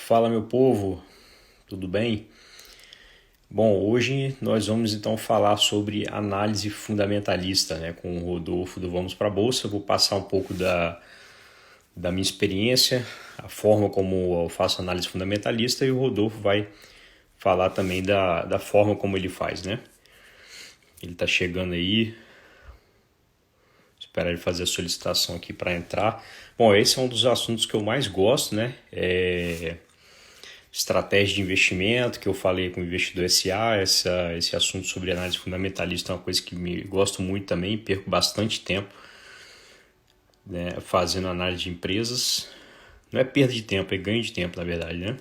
Fala, meu povo, tudo bem? Bom, hoje nós vamos então falar sobre análise fundamentalista, né, com o Rodolfo do Vamos para a Bolsa. Eu vou passar um pouco da minha experiência, a forma como eu faço análise fundamentalista, e o Rodolfo vai falar também da forma como ele faz, né? Ele está chegando aí, esperar ele fazer a solicitação aqui para entrar. Bom, esse é um dos assuntos que eu mais gosto, né? Estratégia de investimento, que eu falei com o Investidor SA, esse assunto sobre análise fundamentalista é uma coisa que me gosto muito também, perco bastante tempo, né, fazendo análise de empresas. Não é perda de tempo, é ganho de tempo, na verdade, né?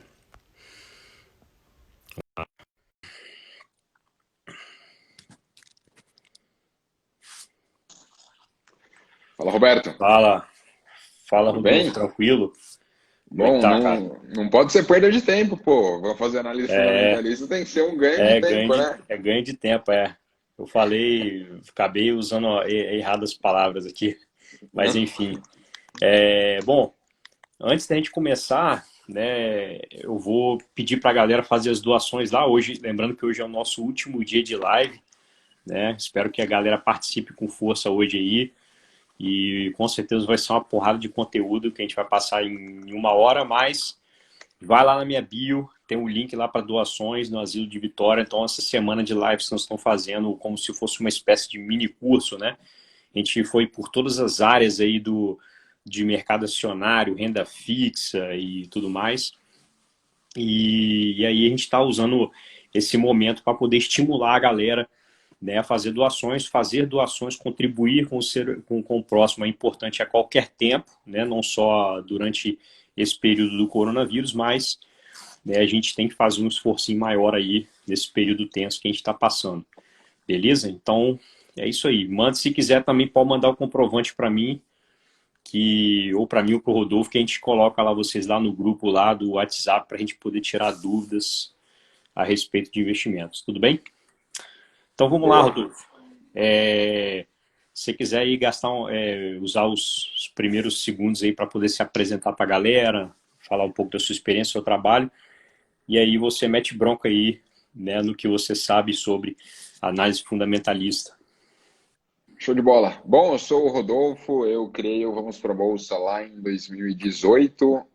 Fala, Roberto. Fala, fala Tudo Rodolfo, bem? tranquilo? Como é que Bom, tá, cara? não pode ser perda de tempo, pô. Vou fazer análise fundamentalista, tem que ser um ganho de tempo, né? É ganho de tempo, é. Eu falei, acabei usando erradas palavras aqui, mas Não. enfim. Bom, antes da gente começar, né, eu vou pedir para a galera fazer as doações lá hoje, lembrando que hoje é o nosso último dia de live, né? Espero que a galera participe com força hoje aí e com certeza vai ser uma porrada de conteúdo que a gente vai passar em uma hora, mas vai lá na minha bio, tem um link lá para doações no Asilo de Vitória. Então, essa semana de lives que nós estamos fazendo, como se fosse uma espécie de mini curso, né? A gente foi por todas as áreas aí de mercado acionário, renda fixa e tudo mais. E aí a gente está usando esse momento para poder estimular a galera, né, a fazer doações, contribuir com o próximo é importante a qualquer tempo, né, não só durante esse período do coronavírus, mas, né, a gente tem que fazer um esforço maior aí nesse período tenso que a gente está passando. Beleza? Então é isso aí. Manda, se quiser também pode mandar o comprovante para mim, que ou para mim ou para o Rodolfo, que a gente coloca lá vocês lá no grupo lá do WhatsApp para a gente poder tirar dúvidas a respeito de investimentos. Tudo bem? Então vamos lá, Boa. Rodolfo. Se você quiser aí usar os primeiros segundos aí para poder se apresentar para a galera, falar um pouco da sua experiência, do seu trabalho, e aí você mete bronca aí, né, no que você sabe sobre análise fundamentalista. Show de bola. Bom, eu sou o Rodolfo, eu criei o Vamos para a Bolsa lá em 2018,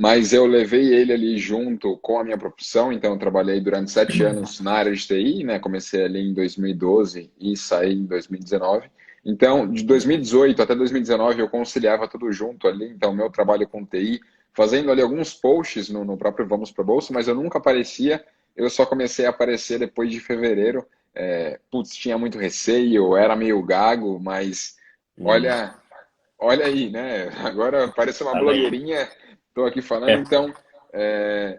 mas eu levei ele ali junto com a minha profissão, então eu trabalhei durante 7 anos na área de TI, né? Comecei ali em 2012 e saí em 2019. Então, de 2018 até 2019 eu conciliava tudo junto ali, então meu trabalho com TI, fazendo ali alguns posts no próprio Vamos para a Bolsa, mas eu nunca aparecia, eu só comecei a aparecer depois de fevereiro. Putz, tinha muito receio, era meio gago, mas Hum, olha, olha aí, né? Agora parece uma fala aí. blogueirinha, estou aqui falando, É, então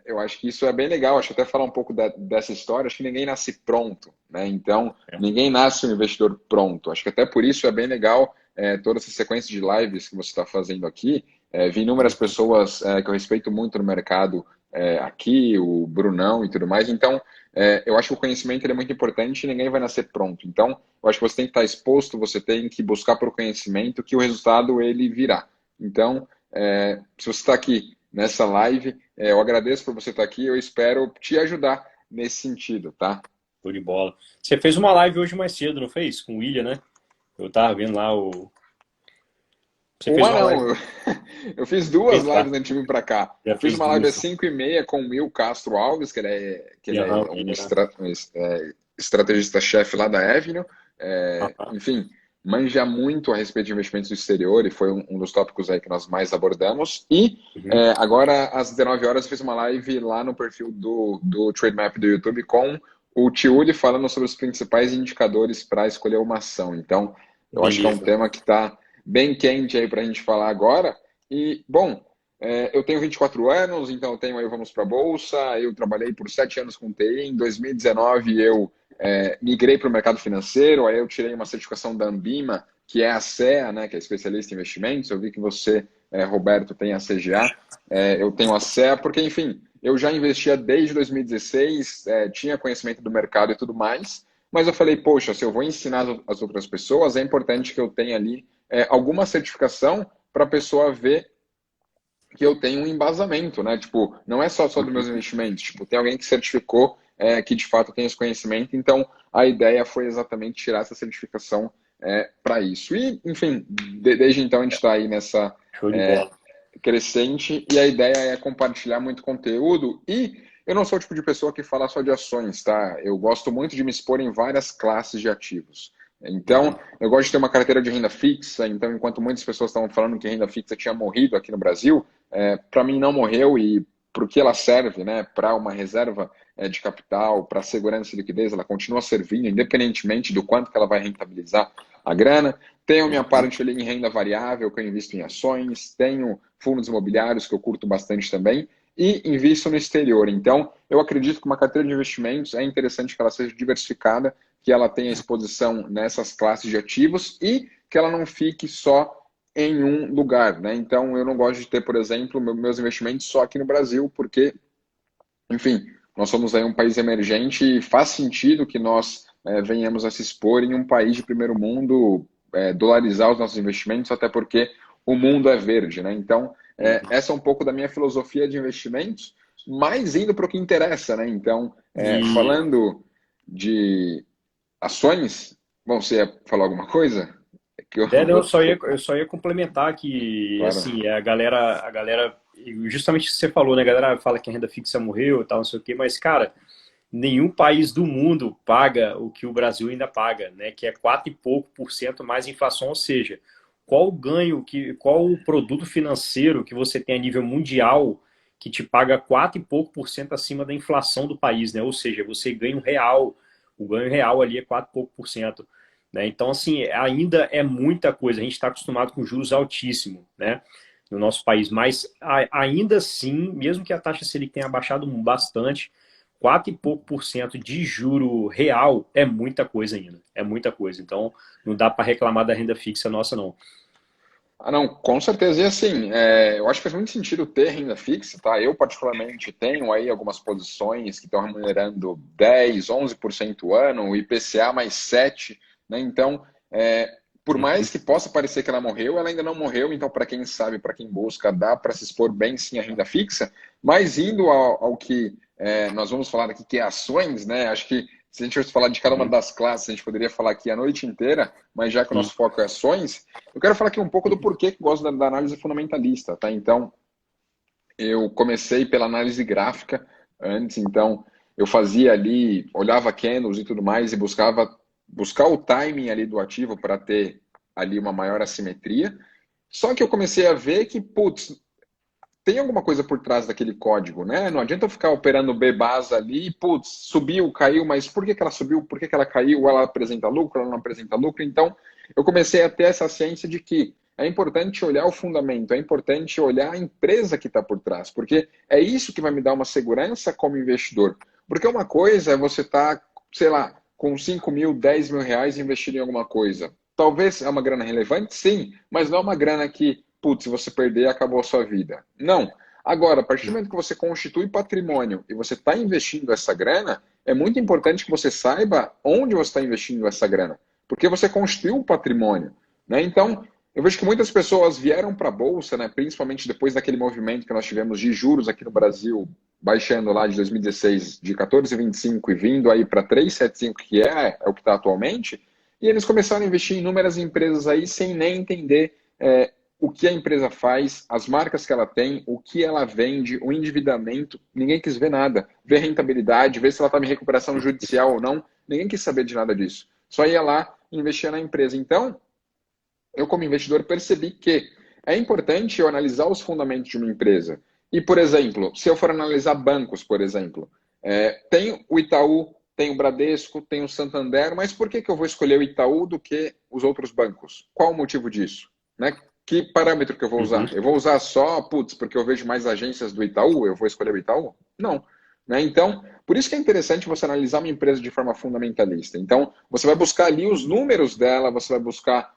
eu acho que isso é bem legal. Acho que até falar um pouco dessa história, acho que ninguém nasce pronto, né? Então, é, ninguém nasce um investidor pronto. Acho que até por isso é bem legal toda essa sequência de lives que você está fazendo aqui. Vi inúmeras pessoas que eu respeito muito no mercado aqui, o Brunão e tudo mais. Então, eu acho que o conhecimento ele é muito importante e ninguém vai nascer pronto. Então, eu acho que você tem que estar exposto, você tem que buscar por conhecimento que o resultado ele virá. Então, se você está aqui nessa live, eu agradeço por você estar aqui, eu espero te ajudar nesse sentido, tá? show de bola. Você fez uma live hoje mais cedo, não fez? Com o William, né? Eu tava vendo lá o. Você fez Uma uma não, live. eu fiz duas Eita, lives antes de vir para cá. já Eu fiz fez uma live duas. às 5h30 com o Will Castro Alves, que ele Aham, é um estrategista-chefe lá da Avenue. aham. Enfim, manja muito a respeito de investimentos no exterior e foi um dos tópicos aí que nós mais abordamos. E Uhum. agora, às 19 horas, eu fiz uma live lá no perfil do Trademap do YouTube com o Tiuli falando sobre os principais indicadores para escolher uma ação. Então, eu acho que é um Beleza. tema que está bem quente aí para a gente falar agora. E, bom, eu tenho 24 anos, então eu tenho aí Vamos para a Bolsa. Eu trabalhei por 7 anos com TI. Em 2019, eu migrei para o mercado financeiro. Aí eu tirei uma certificação da Ambima, que é a CEA, né, que é especialista em investimentos. Eu vi que você, Roberto, tem a CGA. Eu tenho a CEA, porque, enfim, eu já investia desde 2016, tinha conhecimento do mercado e tudo mais. Mas eu falei, poxa, se eu vou ensinar as outras pessoas, é importante que eu tenha ali alguma certificação para a pessoa ver que eu tenho um embasamento, né? Tipo, não é só dos meus investimentos, tipo, tem alguém que certificou que de fato tem esse conhecimento, então a ideia foi exatamente tirar essa certificação para isso. E, enfim, desde então a gente está aí nessa Show de bola. crescente e a ideia é compartilhar muito conteúdo e eu não sou o tipo de pessoa que fala só de ações, tá? Eu gosto muito de me expor em várias classes de ativos. Então, eu gosto de ter uma carteira de renda fixa. Então, enquanto muitas pessoas estavam falando que renda fixa tinha morrido aqui no Brasil, para mim não morreu e para o que ela serve, né? Para uma reserva de capital, para segurança e liquidez, ela continua servindo, independentemente do quanto que ela vai rentabilizar a grana. Tenho minha parte ali em renda variável, que eu invisto em ações, tenho fundos imobiliários, que eu curto bastante também, e invisto no exterior. Então, eu acredito que uma carteira de investimentos é interessante que ela seja diversificada, que ela tenha exposição nessas classes de ativos e que ela não fique só em um lugar, né? Então, eu não gosto de ter, por exemplo, meus investimentos só aqui no Brasil, porque, enfim, nós somos aí um país emergente e faz sentido que nós venhamos a se expor em um país de primeiro mundo, dolarizar os nossos investimentos, até porque o mundo é verde, né? Então, essa é um pouco da minha filosofia de investimentos, mas indo para o que interessa, né? Então, E falando de ações, bom, você ia falar alguma coisa? É que não, eu só ia complementar que, claro. assim, justamente o que você falou, né? A galera fala que a renda fixa morreu e tal, não sei o quê, mas, cara, nenhum país do mundo paga o que o Brasil ainda paga, né? Que é 4 e pouco por cento mais inflação, ou seja, qual o ganho, qual o produto financeiro que você tem a nível mundial que te paga 4 e pouco por cento acima da inflação do país, né? Ou seja, você ganha um real, o ganho real ali é 4 e pouco por cento. Né? Então, assim, ainda é muita coisa. A gente está acostumado com juros altíssimos, né? No nosso país, mas ainda assim, mesmo que a taxa Selic tenha baixado bastante, 4 e pouco por cento de juro real é muita coisa ainda. É muita coisa. Então, não dá para reclamar da renda fixa nossa, não. Ah, não, com certeza. E assim, eu acho que faz muito sentido ter renda fixa, tá? Eu, particularmente, tenho aí algumas posições que estão remunerando 10, 11% ao ano, o IPCA mais 7, né? Então, por mais que possa parecer que ela morreu, ela ainda não morreu. Então, para quem sabe, para quem busca, dá para se expor bem sim a renda fixa. Mas indo ao que nós vamos falar aqui, que é ações, né? Acho que se a gente fosse falar de cada uma Uhum. das classes, a gente poderia falar aqui a noite inteira, mas já que o nosso foco é ações, eu quero falar aqui um pouco do porquê que gosto da análise fundamentalista, tá? Então, eu comecei pela análise gráfica antes, então eu fazia ali, olhava candles e tudo mais e buscar o timing ali do ativo para ter ali uma maior assimetria. Só que eu comecei a ver que, putz, tem alguma coisa por trás daquele código, né? Não adianta eu ficar operando base ali, putz, subiu, caiu, mas por que que ela subiu, por que que ela caiu, ela apresenta lucro, ela não apresenta lucro. Então, eu comecei a ter essa ciência de que é importante olhar o fundamento, é importante olhar a empresa que está por trás, porque é isso que vai me dar uma segurança como investidor. Porque uma coisa é você estar, sei lá, com 5 mil, 10 mil reais investido em alguma coisa. Talvez é uma grana relevante, sim, mas não é uma grana que, putz, se você perder, acabou a sua vida. Não. Agora, a partir do momento que você constitui patrimônio e você está investindo essa grana, é muito importante que você saiba onde você está investindo essa grana, porque você constituiu um patrimônio. Né? Então, eu vejo que muitas pessoas vieram para a Bolsa, né, principalmente depois daquele movimento que nós tivemos de juros aqui no Brasil, baixando lá de 2016 de 14,25 e vindo aí para 3,75, que é o que está atualmente, e eles começaram a investir em inúmeras empresas aí sem nem entender o que a empresa faz, as marcas que ela tem, o que ela vende, o endividamento. Ninguém quis ver nada. Ver rentabilidade, ver se ela está em recuperação judicial ou não. Ninguém quis saber de nada disso. Só ia lá e investia na empresa. Então, eu como investidor percebi que é importante eu analisar os fundamentos de uma empresa. E, por exemplo, se eu for analisar bancos, por exemplo, tem o Itaú, tem o Bradesco, tem o Santander, mas por que eu vou escolher o Itaú do que os outros bancos? Qual o motivo disso? Né? Que parâmetro que eu vou Uhum. usar? Eu vou usar só, putz, porque eu vejo mais agências do Itaú, eu vou escolher o Itaú? Não. Né? Então, por isso que é interessante você analisar uma empresa de forma fundamentalista. Então, você vai buscar ali os números dela, você vai buscar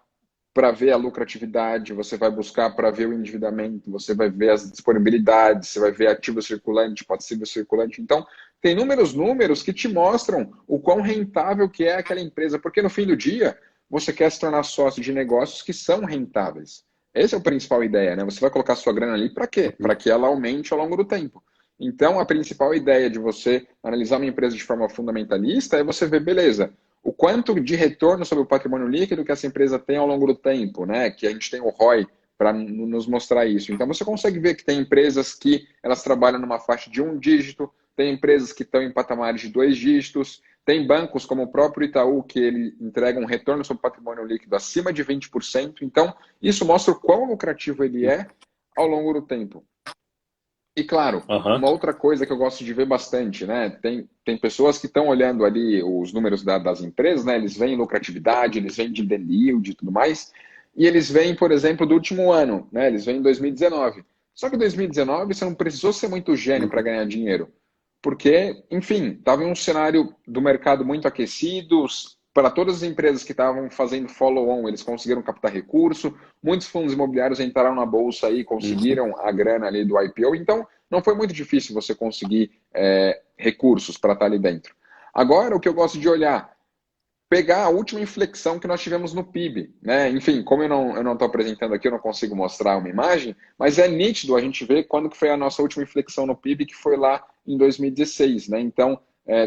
para ver a lucratividade, você vai buscar para ver o endividamento, você vai ver as disponibilidades, você vai ver ativo circulante, passivo circulante. Então, tem inúmeros números que te mostram o quão rentável que é aquela empresa, porque no fim do dia, você quer se tornar sócio de negócios que são rentáveis. Essa é a principal ideia, né? Você vai colocar sua grana ali para quê? Para que ela aumente ao longo do tempo. Então, a principal ideia de você analisar uma empresa de forma fundamentalista é você ver, beleza, o quanto de retorno sobre o patrimônio líquido que essa empresa tem ao longo do tempo, né? Que a gente tem o ROI para nos mostrar isso. Então, você consegue ver que tem empresas que elas trabalham numa faixa de 1 dígito, tem empresas que estão em patamares de 2 dígitos, tem bancos como o próprio Itaú que ele entrega um retorno sobre patrimônio líquido acima de 20%. Então, isso mostra o quão lucrativo ele é ao longo do tempo. E claro, Aham. uma outra coisa que eu gosto de ver bastante, né? Tem pessoas que estão olhando ali os números das empresas, né? Eles veem lucratividade, eles veem dividend yield e tudo mais, e eles veem, por exemplo, do último ano, né? Eles veem 2019. Só que 2019 você não precisou ser muito gênio para ganhar dinheiro, porque, enfim, estava em um cenário do mercado muito aquecido, para todas as empresas que estavam fazendo follow-on, eles conseguiram captar recurso, muitos fundos imobiliários entraram na bolsa e Uhum. conseguiram a grana ali do IPO, então não foi muito difícil você conseguir recursos para estar ali dentro. Agora, o que eu gosto de olhar, pegar a última inflexão que nós tivemos no PIB, né? Enfim, como eu não estou apresentando aqui, eu não consigo mostrar uma imagem, mas é nítido a gente ver quando que foi a nossa última inflexão no PIB, que foi lá em 2016, né? Então,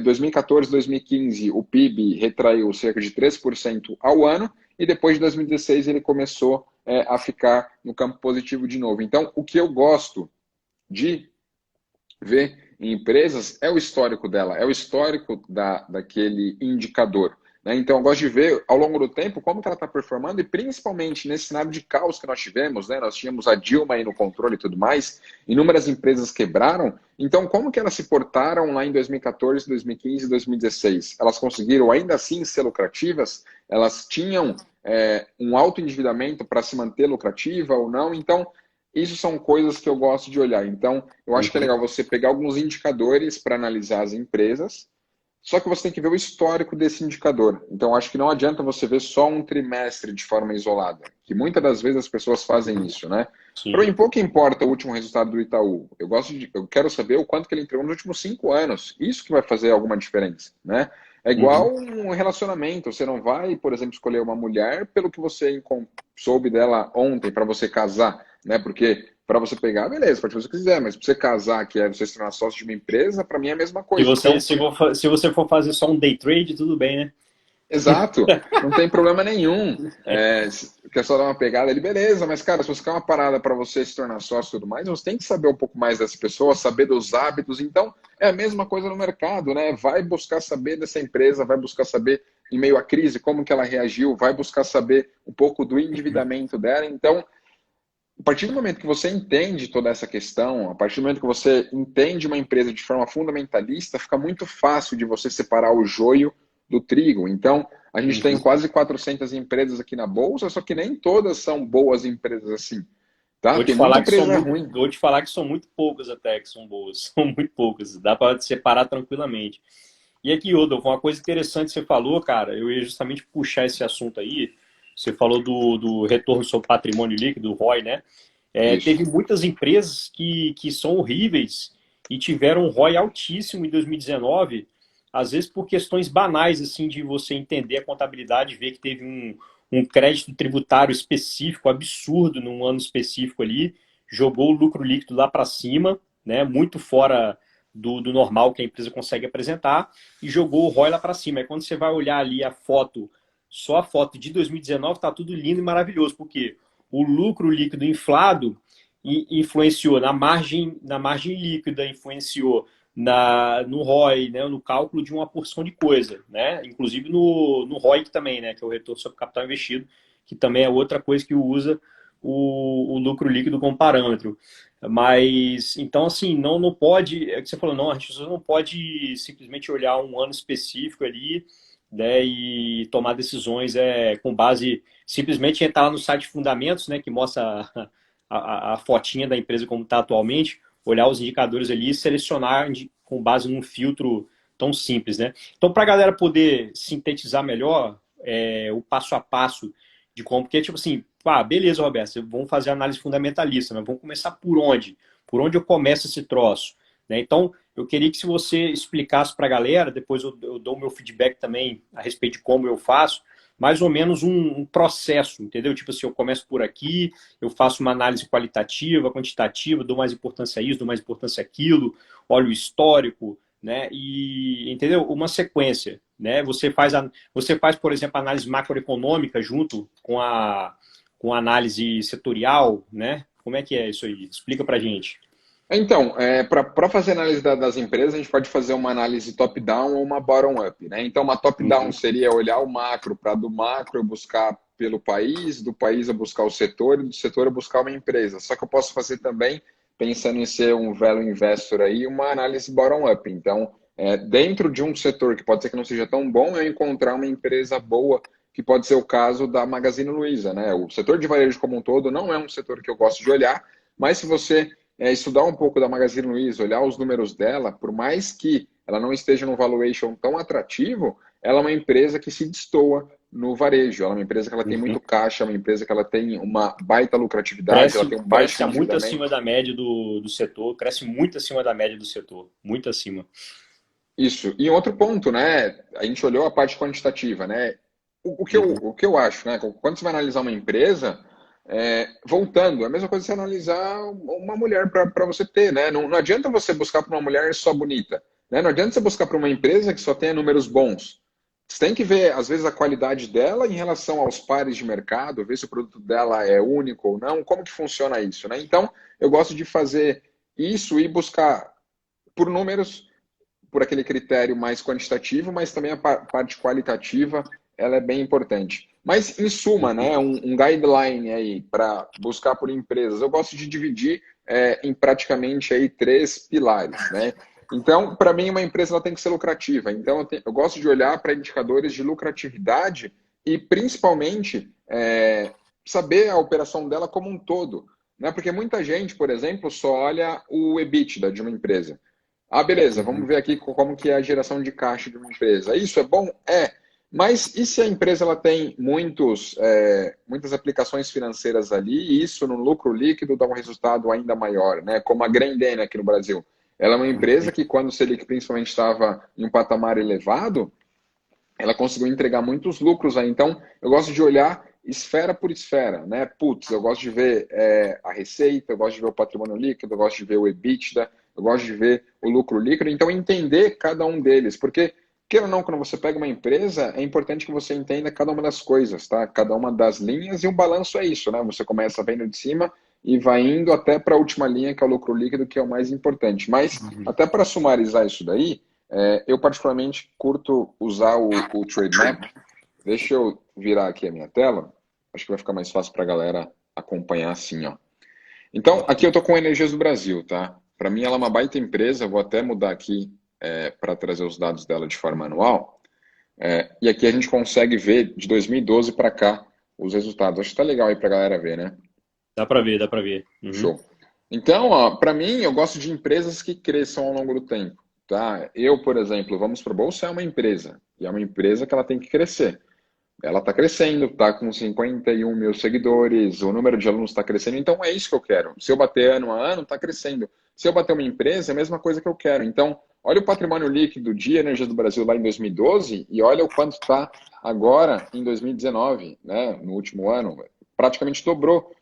2014, 2015, o PIB retraiu cerca de 3% ao ano, e depois de 2016 ele começou a ficar no campo positivo de novo. Então, o que eu gosto de ver em empresas é o histórico dela, é o histórico daquele indicador. Né? Então, eu gosto de ver ao longo do tempo como que ela está performando e principalmente nesse cenário de caos que nós tivemos, né? Nós tínhamos a Dilma aí no controle e tudo mais, inúmeras empresas quebraram. Então, como que elas se portaram lá em 2014, 2015, 2016? Elas conseguiram ainda assim ser lucrativas? Elas tinham um alto endividamento para se manter lucrativa ou não? Então, isso são coisas que eu gosto de olhar. Então, eu acho que é Uhum. legal você pegar alguns indicadores para analisar as empresas, só que você tem que ver o histórico desse indicador. Então, eu acho que não adianta você ver só um trimestre de forma isolada, que muitas das vezes as pessoas fazem isso, né? Para Sim. mim, pouco importa o último resultado do Itaú. Eu quero saber o quanto que ele entregou nos últimos 5 anos. Isso que vai fazer alguma diferença, né? É Uhum. igual um relacionamento. Você não vai, por exemplo, escolher uma mulher pelo que você soube dela ontem para você casar, né? Porque para você pegar, beleza, pode fazer o que quiser, mas para você casar, que é você se tornar sócio de uma empresa, para mim é a mesma Se coisa. você, Então, se for, se você for fazer só um day trade, tudo bem, né? exato, não tem problema nenhum. Quer só dar uma pegada ali, beleza, mas cara, se você quer uma parada para você se tornar sócio e tudo mais, você tem que saber um pouco mais dessa pessoa, saber dos hábitos. Então, é a mesma coisa no mercado, né? Vai buscar saber dessa empresa, vai buscar saber em meio à crise como que ela reagiu, vai buscar saber um pouco do endividamento dela. Então, a partir do momento que você entende toda essa questão, a partir do momento que você entende uma empresa de forma fundamentalista, fica muito fácil de você separar o joio do trigo. Então, a gente tem Uhum. quase 400 empresas aqui na Bolsa, só que nem todas são boas empresas assim, tá? Tem muita empresa ruim. Vou te falar que são muito poucas até que são boas. São muito poucas. Dá para separar tranquilamente. E aqui, Rodolfo, uma coisa interessante que você falou, cara, eu ia justamente puxar esse assunto aí. Você falou do retorno sobre patrimônio líquido, do ROI, né? Isso. Teve muitas empresas que são horríveis e tiveram um ROI altíssimo em 2019, às vezes por questões banais, assim, de você entender a contabilidade, ver que teve um crédito tributário específico, absurdo, num ano específico ali, jogou o lucro líquido lá para cima, né? Muito fora do normal que a empresa consegue apresentar, e jogou o ROI lá para cima. Aí quando você vai olhar ali a foto, só a foto de 2019, tá tudo lindo e maravilhoso, porque o lucro líquido inflado influenciou na margem líquida, influenciou no ROI, né, no cálculo de uma porção de coisa, né, inclusive no ROIC também, né, que é o retorno sobre capital investido, que também é outra coisa que usa o lucro líquido como parâmetro. Mas, então, assim, não pode, é que você falou, não, a gente não pode simplesmente olhar um ano específico ali, né, e tomar decisões com base, simplesmente entrar lá no site de fundamentos, né, que mostra a fotinha da empresa como está atualmente, olhar os indicadores ali e selecionar com base num filtro tão simples, né? Então, para a galera poder sintetizar melhor o passo a passo de como, porque, tipo assim, beleza, Roberto, vamos fazer análise fundamentalista, mas vamos começar por onde? Por onde eu começo esse troço? Né? Então, eu queria que se você explicasse para a galera, depois eu dou o meu feedback também a respeito de como eu faço, mais ou menos um processo, entendeu? Tipo assim, eu começo por aqui, eu faço uma análise qualitativa, quantitativa, dou mais importância a isso, dou mais importância àquilo, olho o histórico, né? E, entendeu? Uma sequência, né? Você faz, por exemplo, análise macroeconômica junto com a análise setorial, né? Como é que é isso aí? Explica pra gente. Então, para fazer análise das empresas, a gente pode fazer uma análise top-down ou uma bottom-up, né? Então, uma top-down Uhum. seria olhar o macro, para do macro eu buscar pelo país, do país eu buscar o setor, e do setor eu buscar uma empresa. Só que eu posso fazer também, pensando em ser um value investor aí, uma análise bottom-up. Então, dentro de um setor que pode ser que não seja tão bom, eu encontrar uma empresa boa, que pode ser o caso da Magazine Luiza, né? O setor de varejo como um todo não é um setor que eu gosto de olhar, mas se você estudar um pouco da Magazine Luiza, olhar os números dela, por mais que ela não esteja num valuation tão atrativo, ela é uma empresa que se destoa no varejo. Ela é uma empresa que ela tem muito Uhum. caixa, é uma empresa que ela tem uma baita lucratividade, ela Cresce, tem um baixo cresce muito acima endividamento. da média do setor, cresce muito acima da média do setor, muito acima. Isso. E outro ponto, né? A gente olhou a parte quantitativa, né? Uhum. O que eu acho, né? Quando você vai analisar uma empresa, voltando, é a mesma coisa que você analisar uma mulher para você ter, né? Não adianta você buscar para uma mulher só bonita, né? Não adianta você buscar para uma empresa que só tenha números bons. Você tem que ver, às vezes, a qualidade dela em relação aos pares de mercado, ver se o produto dela é único ou não, como que funciona isso, né? Então, eu gosto de fazer isso e buscar por números, por aquele critério mais quantitativo, mas também a parte qualitativa, ela é bem importante. Mas, em suma, Uhum. né, um guideline aí para buscar por empresas, eu gosto de dividir em praticamente aí três pilares, né? Então, para mim, uma empresa ela tem que ser lucrativa. Então, eu gosto de olhar para indicadores de lucratividade e, principalmente, saber a operação dela como um todo. Né? Porque muita gente, por exemplo, só olha o EBITDA de uma empresa. Ah, beleza, vamos Uhum. ver aqui como que é a geração de caixa de uma empresa. Isso é bom? É. Mas e se a empresa ela tem muitas aplicações financeiras ali e isso no lucro líquido dá um resultado ainda maior, né? Como a Grendene aqui no Brasil. Ela é uma empresa que quando o Selic principalmente estava em um patamar elevado, ela conseguiu entregar muitos lucros aí. Então, eu gosto de olhar esfera por esfera, né? Putz, eu gosto de ver a receita, eu gosto de ver o patrimônio líquido, eu gosto de ver o EBITDA, eu gosto de ver o lucro líquido. Então, entender cada um deles, porque, queira ou não, quando você pega uma empresa, é importante que você entenda cada uma das coisas, tá? Cada uma das linhas e um balanço é isso, né? Você começa vendo de cima e vai indo até para a última linha, que é o lucro líquido, que é o mais importante. Mas, até para sumarizar isso daí, eu particularmente curto usar o Trade Map. Deixa eu virar aqui a minha tela. Acho que vai ficar mais fácil para a galera acompanhar assim, ó. Então, aqui eu tô com a Energias do Brasil, tá? Para mim ela é uma baita empresa. Vou até mudar aqui para trazer os dados dela de forma anual. E aqui a gente consegue ver de 2012 para cá os resultados. Acho que tá legal aí para a galera ver, né? Dá pra ver, dá pra ver. Uhum. Show. Então, para mim, eu gosto de empresas que cresçam ao longo do tempo, tá? Eu, por exemplo, Vamos para Bolsa é uma empresa, e é uma empresa que ela tem que crescer. Ela está crescendo, está com 51 mil seguidores, o número de alunos está crescendo, então é isso que eu quero. Se eu bater ano a ano, está crescendo. Se eu bater uma empresa, é a mesma coisa que eu quero. Então, olha o patrimônio líquido de Energias do Brasil lá em 2012 e olha o quanto está agora em 2019, né? No último ano, praticamente dobrou.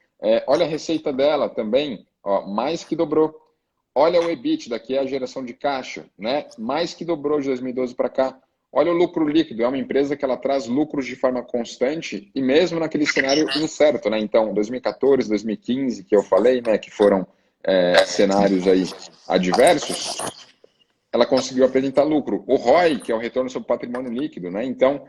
Olha a receita dela também, ó, mais que dobrou. Olha o EBITDA, que é a geração de caixa, né? Mais que dobrou de 2012 para cá. Olha o lucro líquido, é uma empresa que ela traz lucros de forma constante e mesmo naquele cenário incerto, né? Então, 2014, 2015, que eu falei, né, que foram cenários aí adversos, ela conseguiu apresentar lucro. O ROI, que é o retorno sobre patrimônio líquido, né? Então,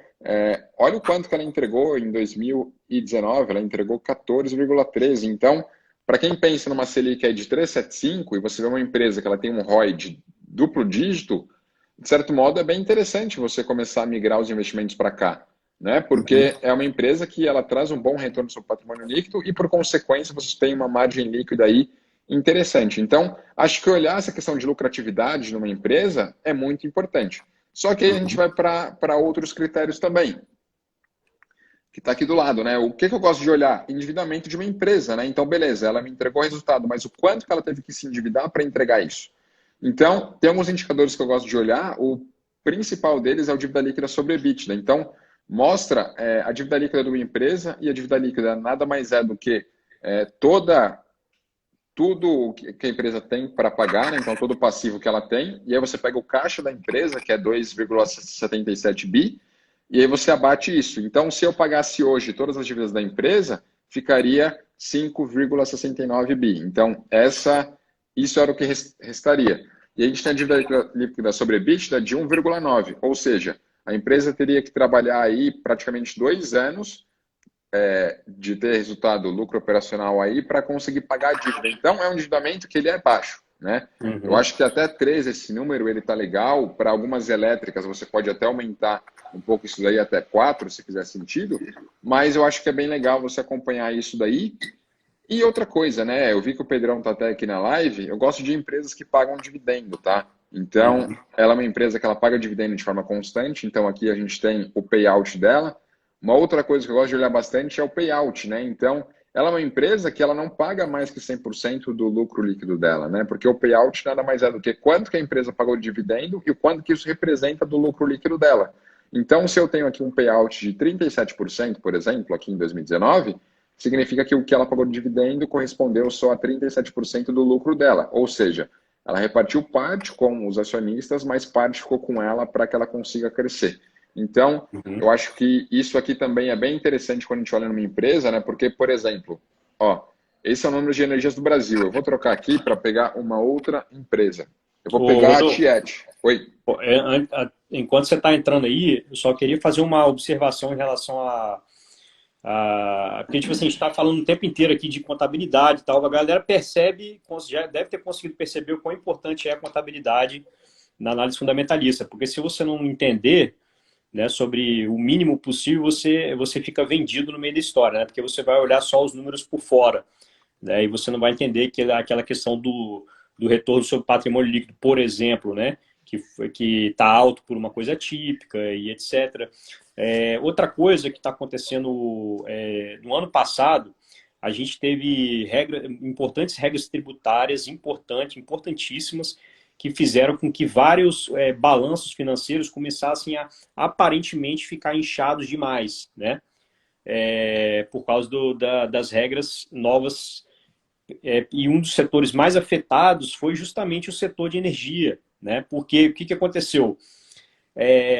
olha o quanto que ela entregou em 2019, ela entregou 14,13. Então, para quem pensa numa Selic aí de 3,75 e você vê uma empresa que ela tem um ROI de duplo dígito, de certo modo é bem interessante você começar a migrar os investimentos para cá, né? Uhum. Porque é uma empresa que ela traz um bom retorno sobre patrimônio líquido e, por consequência, você tem uma margem líquida aí interessante. Então, acho que olhar essa questão de lucratividade numa empresa é muito importante. Só que aí a gente Uhum. vai para outros critérios também, que está aqui do lado, né? O que eu gosto de olhar? Endividamento de uma empresa, né? Então, beleza, ela me entregou o resultado, mas o quanto que ela teve que se endividar para entregar isso? Então, tem alguns indicadores que eu gosto de olhar. O principal deles é o dívida líquida sobre EBITDA. Então, mostra a dívida líquida de uma empresa, e a dívida líquida nada mais é do que tudo que a empresa tem para pagar, né? Então todo o passivo que ela tem, e aí você pega o caixa da empresa, que é 2,77 bi, e aí você abate isso. Então, se eu pagasse hoje todas as dívidas da empresa, ficaria 5,69 bi. Então, isso era o que restaria. E a gente tem a dívida líquida sobre EBITDA de 1,9, ou seja, a empresa teria que trabalhar aí praticamente 2 anos de ter resultado lucro operacional aí para conseguir pagar a dívida. Então, é um endividamento que ele é baixo, né? Eu Uhum. acho que até 13 esse número ele tá legal. Para algumas elétricas você pode até aumentar um pouco isso daí até 4, se fizer sentido, mas eu acho que é bem legal você acompanhar isso daí. E outra coisa, né? Eu vi que o Pedrão tá até aqui na live. Eu gosto de empresas que pagam dividendo, tá? Então, Uhum. ela é uma empresa que ela paga dividendo de forma constante. Então, aqui a gente tem o payout dela. Uma outra coisa que eu gosto de olhar bastante é o payout, né? Então, ela é uma empresa que ela não paga mais que 100% do lucro líquido dela, né? Porque o payout nada mais é do que quanto que a empresa pagou de dividendo e o quanto que isso representa do lucro líquido dela. Então, se eu tenho aqui um payout de 37%, por exemplo, aqui em 2019, significa que o que ela pagou de dividendo correspondeu só a 37% do lucro dela. Ou seja, ela repartiu parte com os acionistas, mas parte ficou com ela para que ela consiga crescer. Então, Uhum. eu acho que isso aqui também é bem interessante quando a gente olha numa empresa, né? Porque, por exemplo, ó, esse é o número de energias do Brasil. Eu vou trocar aqui para pegar uma outra empresa. Eu vou Ô, pegar a Rodolfo, Tiet. Oi. pô, enquanto você está entrando aí, eu só queria fazer uma observação em relação porque tipo assim, a gente está falando o tempo inteiro aqui de contabilidade e tal, a galera percebe, já deve ter conseguido perceber o quão importante é a contabilidade na análise fundamentalista, porque se você não entender, né, sobre o mínimo possível, você fica vendido no meio da história, né, porque você vai olhar só os números por fora, né, e você não vai entender que aquela questão do retorno sobre patrimônio líquido, por exemplo, né, que está alto por uma coisa típica e etc. Outra coisa que está acontecendo no ano passado, a gente teve importantes regras tributárias importantíssimas, que fizeram com que vários balanços financeiros começassem a aparentemente ficar inchados demais, né? Por causa das regras novas. E um dos setores mais afetados foi justamente o setor de energia, né? Porque o que aconteceu?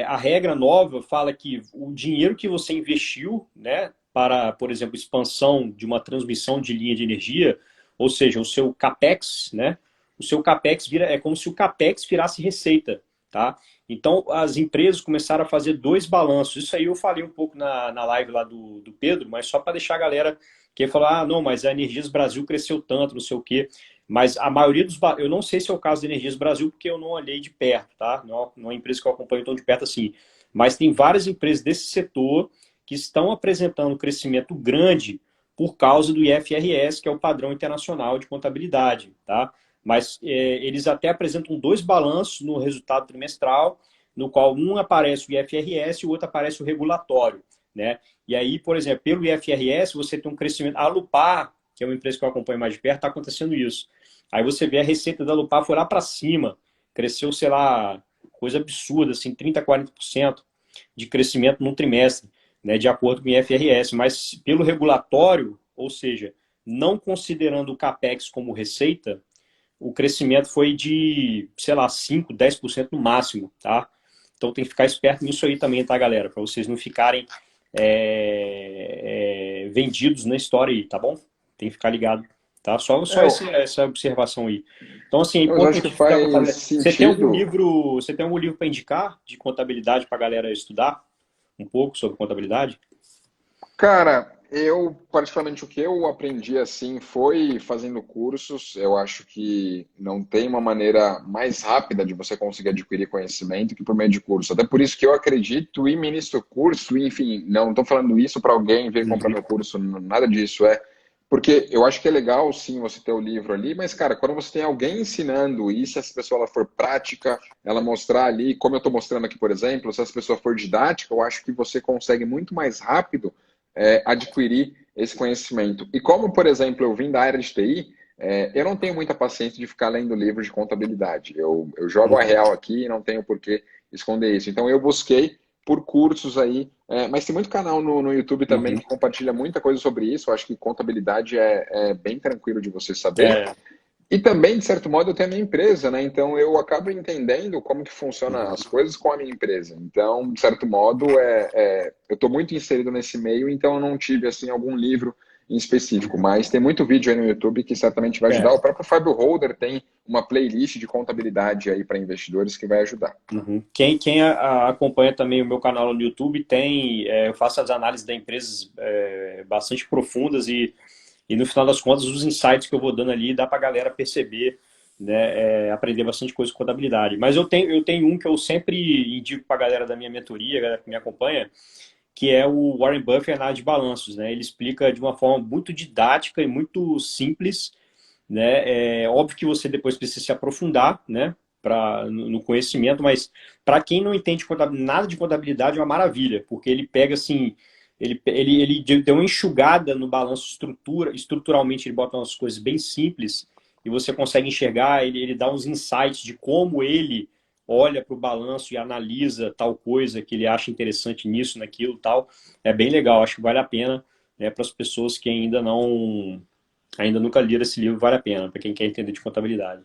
A regra nova fala que o dinheiro que você investiu, né, para, por exemplo, expansão de uma transmissão de linha de energia, ou seja, o seu CAPEX, né, o seu CAPEX é como se o CAPEX virasse receita, tá? Então, as empresas começaram a fazer dois balanços. Isso aí eu falei um pouco na live lá do Pedro, mas só para deixar a galera que falar, não, mas a Energias Brasil cresceu tanto, não sei o quê. Mas a maioria dos. Eu não sei se é o caso da Energias Brasil, porque eu não olhei de perto, tá? Não é uma empresa que eu acompanho tão de perto assim. Mas tem várias empresas desse setor que estão apresentando crescimento grande por causa do IFRS, que é o padrão internacional de contabilidade, tá? Mas eles até apresentam dois balanços no resultado trimestral, no qual um aparece o IFRS e o outro aparece o regulatório, né? E aí, por exemplo, pelo IFRS, você tem um crescimento. A Lupar, que é uma empresa que eu acompanho mais de perto, está acontecendo isso. Aí você vê a receita da Lupar foi lá para cima, cresceu, sei lá, coisa absurda, assim, 30%, 40% de crescimento no trimestre, né, de acordo com o IFRS. Mas pelo regulatório, ou seja, não considerando o CAPEX como receita, o crescimento foi de, sei lá, 5, 10% no máximo, tá? Então tem que ficar esperto nisso aí também, tá, galera? Para vocês não ficarem vendidos na história aí, tá bom? Tem que ficar ligado, tá? Só essa observação aí. Então, assim, é Eu acho que importante estudar faz contabilidade. sentido. Você tem algum livro para indicar de contabilidade para a galera estudar um pouco sobre contabilidade? Cara, eu, particularmente, o que eu aprendi assim foi fazendo cursos. Eu acho que não tem uma maneira mais rápida de você conseguir adquirir conhecimento que por meio de curso. Até por isso que eu acredito e ministro curso, e, enfim, não estou falando isso para alguém vir comprar Uhum. meu curso, nada disso. Porque eu acho que é legal, sim, você ter o livro ali, mas, cara, quando você tem alguém ensinando, e se essa pessoa ela for prática, ela mostrar ali, como eu estou mostrando aqui, por exemplo, se essa pessoa for didática, eu acho que você consegue muito mais rápido adquirir esse conhecimento. E como, por exemplo, eu vim da área de TI, eu não tenho muita paciência de ficar lendo livros de contabilidade. Eu jogo a Uhum. real aqui e não tenho por que esconder isso. Então, eu busquei por cursos aí. Mas tem muito canal no YouTube também Uhum. que compartilha muita coisa sobre isso. Eu acho que contabilidade é bem tranquilo de você saber. É, E também, de certo modo, eu tenho a minha empresa, né? Então eu acabo entendendo como que funcionam uhum. as coisas com a minha empresa. Então, de certo modo, eu estou muito inserido nesse meio, então eu não tive assim algum livro em específico, mas tem muito vídeo aí no YouTube que certamente vai ajudar. É. O próprio Fábio Holder tem uma playlist de contabilidade aí para investidores que vai ajudar. Uhum. Quem acompanha também o meu canal no YouTube tem, eu faço as análises das empresas bastante profundas e no final das contas os insights que eu vou dando ali dá para a galera perceber, né, aprender bastante coisa com contabilidade. Mas eu tenho um que eu sempre indico para a galera da minha mentoria, a galera que me acompanha, que é o Warren Buffett, Análise de Balanços, né? Ele explica de uma forma muito didática e muito simples, né? É óbvio que você depois precisa se aprofundar, né? No conhecimento, mas para quem não entende nada de contabilidade é uma maravilha, porque ele pega assim, ele deu uma enxugada no balanço estruturalmente ele bota umas coisas bem simples e você consegue enxergar, ele dá uns insights de como ele olha para o balanço e analisa tal coisa que ele acha interessante nisso, naquilo, tal. É bem legal, acho que vale a pena, né, para as pessoas que ainda nunca leram esse livro, vale a pena, para quem quer entender de contabilidade.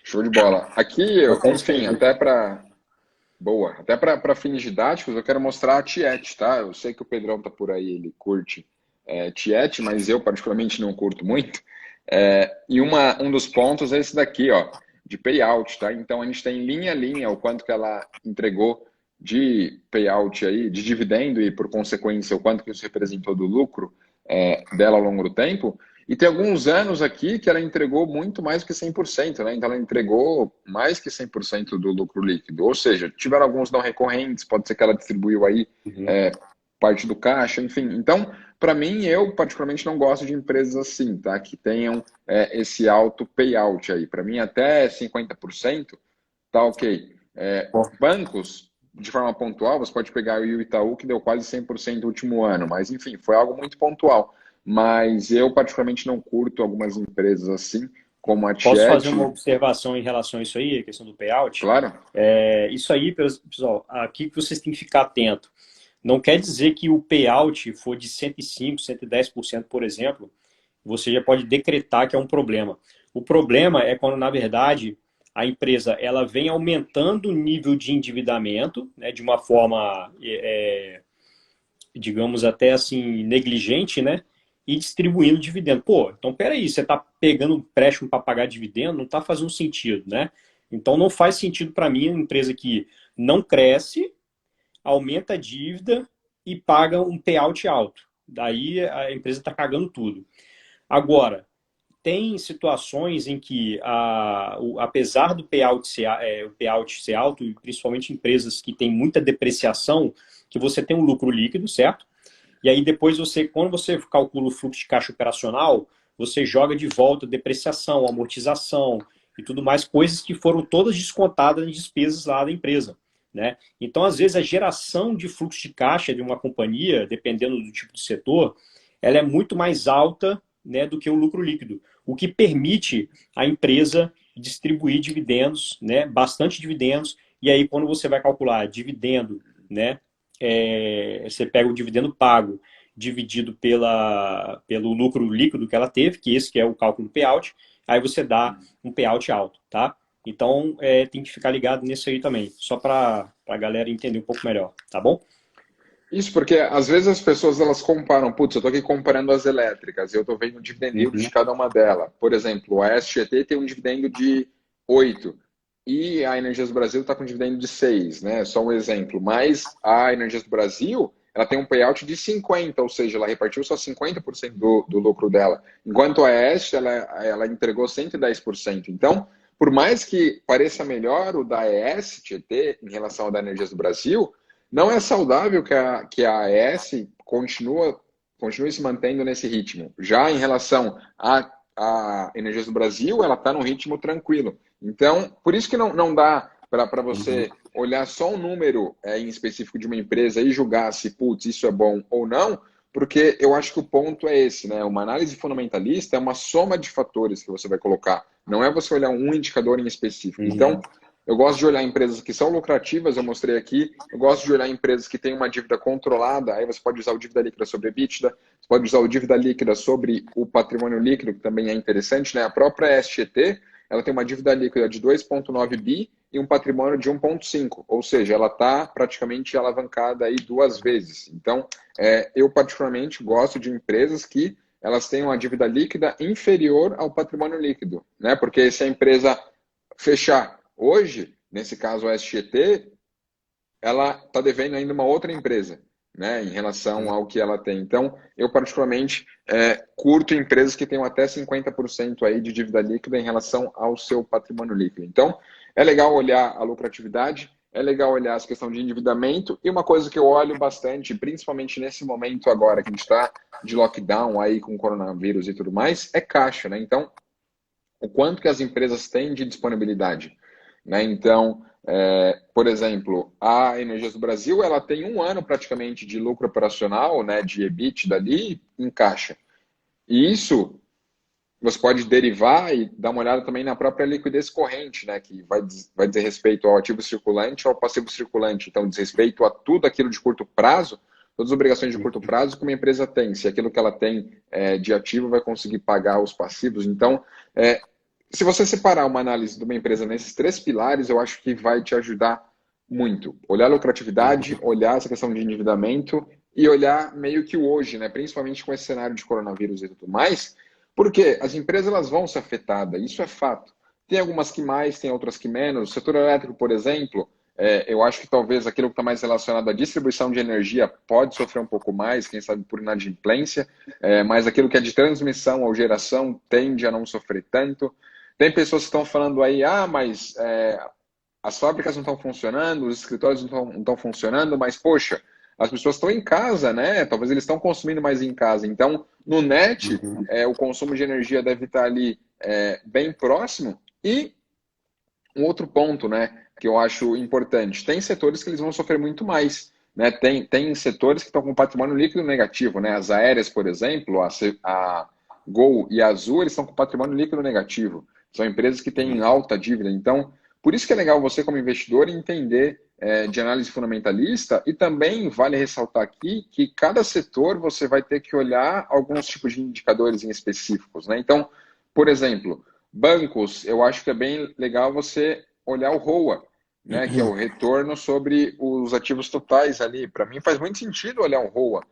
Show de bola. Aqui, Vou até enfim, escrever. até para fins didáticos, eu quero mostrar a Tiete, tá? Eu sei que o Pedrão tá por aí, ele curte Tiete, mas eu particularmente não curto muito. E um dos pontos é esse daqui, ó, de payout, tá? Então a gente tem linha a linha o quanto que ela entregou de payout aí, de dividendo e por consequência o quanto que isso representou do lucro dela ao longo do tempo. E tem alguns anos aqui que ela entregou muito mais que 100%, né? Então ela entregou mais que 100% do lucro líquido. Ou seja, tiveram alguns não recorrentes, pode ser que ela distribuiu aí Uhum. é, parte do caixa, enfim. Então, para mim, eu particularmente não gosto de empresas assim, tá? Que tenham esse alto payout aí. Para mim, até 50% tá ok. Bom, Bancos, de forma pontual, você pode pegar o Itaú, que deu quase 100% no último ano, mas enfim, foi algo muito pontual. Mas eu, particularmente, não curto algumas empresas assim, como a posso fazer uma Tiet, observação em relação a isso aí, a questão do payout? claro. Isso aí, pessoal, aqui que vocês têm que ficar atento. Não quer dizer que o payout for de 105, 110%, por exemplo, você já pode decretar que é um problema. O problema é quando, na verdade, a empresa ela vem aumentando o nível de endividamento, né, de uma forma, digamos, até assim, negligente, né? E distribuindo dividendo. Pô, então peraí, você está pegando um empréstimo para pagar dividendo, não está fazendo sentido, né? Então não faz sentido para mim uma empresa que não cresce, aumenta a dívida e paga um payout alto. Daí a empresa está cagando tudo. Agora, tem situações em que, apesar do o payout ser alto, e principalmente empresas que têm muita depreciação, que você tem um lucro líquido, certo? E aí depois quando você calcula o fluxo de caixa operacional, você joga de volta depreciação, amortização e tudo mais, coisas que foram todas descontadas em despesas lá da empresa, né? Então, às vezes, a geração de fluxo de caixa de uma companhia, dependendo do tipo de setor, ela é muito mais alta, né, do que o lucro líquido, o que permite a empresa distribuir dividendos, né, bastante dividendos, e aí quando você vai calcular dividendo, né, você pega o dividendo pago dividido pelo lucro líquido que ela teve, que esse que é o cálculo do payout, aí você dá um payout alto, tá? Então, tem que ficar ligado nisso aí também, só para a galera entender um pouco melhor, tá bom? Isso porque às vezes as pessoas elas comparam, putz, eu estou aqui comparando as elétricas, eu estou vendo o dividend yield de Uhum. cada uma delas. Por exemplo, a SGT tem um dividendo de 8 e a Energias do Brasil está com um dividendo de 6, né? Só um exemplo. Mas a Energias do Brasil, ela tem um payout de 50, ou seja, ela repartiu só 50% do lucro dela. Enquanto a ES, ela entregou 110%. Então, por mais que pareça melhor o da ES, GT, em relação ao da Energias do Brasil, não é saudável que a AES continue se mantendo nesse ritmo. Já em relação a Energias do Brasil, ela está num ritmo tranquilo. Então, por isso que não dá para Uhum. você olhar só um número em específico de uma empresa e julgar se, putz, isso é bom ou não, porque eu acho que o ponto é esse, né? Uma análise fundamentalista é uma soma de fatores que você vai colocar. Não é você olhar um indicador em específico. Então, Uhum. Eu gosto de olhar empresas que são lucrativas, eu mostrei aqui. Eu gosto de olhar empresas que têm uma dívida controlada. Aí você pode usar o dívida líquida sobre EBITDA, você pode usar o dívida líquida sobre o patrimônio líquido, que também é interessante, né? A própria SGT, ela tem uma dívida líquida de 2,9 bi e um patrimônio de 1,5. Ou seja, ela está praticamente alavancada aí 2 vezes. Então, eu particularmente gosto de empresas que elas têm uma dívida líquida inferior ao patrimônio líquido, né? Porque se a empresa fechar hoje, nesse caso a SGT, ela está devendo ainda uma outra empresa, né, em relação ao que ela tem. Então, eu particularmente curto empresas que tenham até 50% aí de dívida líquida em relação ao seu patrimônio líquido. Então, é legal olhar a lucratividade, é legal olhar essa questão de endividamento, e uma coisa que eu olho bastante, principalmente nesse momento agora que a gente está de lockdown aí com coronavírus e tudo mais, é caixa, né? Então, o quanto que as empresas têm de disponibilidade, né? Então, por exemplo, a Energias do Brasil, ela tem 1 ano praticamente de lucro operacional, né, de EBITDA ali em caixa. E isso você pode derivar e dar uma olhada também na própria liquidez corrente, né, que vai dizer respeito ao ativo circulante ou ao passivo circulante. Então, diz respeito a tudo aquilo de curto prazo, todas as obrigações de curto prazo que uma empresa tem. Se aquilo que ela tem de ativo vai conseguir pagar os passivos. Então, se você separar uma análise de uma empresa nesses 3 pilares, eu acho que vai te ajudar muito. Olhar a lucratividade, olhar essa questão de endividamento e olhar meio que o hoje, né? Principalmente com esse cenário de coronavírus e tudo mais, porque as empresas elas vão ser afetadas, isso é fato. Tem algumas que mais, tem outras que menos. O setor elétrico, por exemplo, eu acho que talvez aquilo que está mais relacionado à distribuição de energia pode sofrer um pouco mais, quem sabe por inadimplência, mas aquilo que é de transmissão ou geração tende a não sofrer tanto. Tem pessoas que estão falando aí, mas as fábricas não estão funcionando, os escritórios não estão funcionando, mas, poxa, as pessoas estão em casa, né? Talvez eles estão consumindo mais em casa. Então, no net, o consumo de energia deve estar ali bem próximo. E um outro ponto, né, que eu acho importante, tem setores que eles vão sofrer muito mais. Né? Tem setores que estão com patrimônio líquido negativo. Né? As aéreas, por exemplo, a Gol e a Azul, eles estão com patrimônio líquido negativo. São empresas que têm alta dívida. Então, por isso que é legal você, como investidor, entender de análise fundamentalista, e também vale ressaltar aqui que cada setor você vai ter que olhar alguns tipos de indicadores em específicos. Né? Então, por exemplo, bancos, eu acho que é bem legal você olhar o ROA, né, que é o retorno sobre os ativos totais ali. Para mim faz muito sentido olhar um ROA,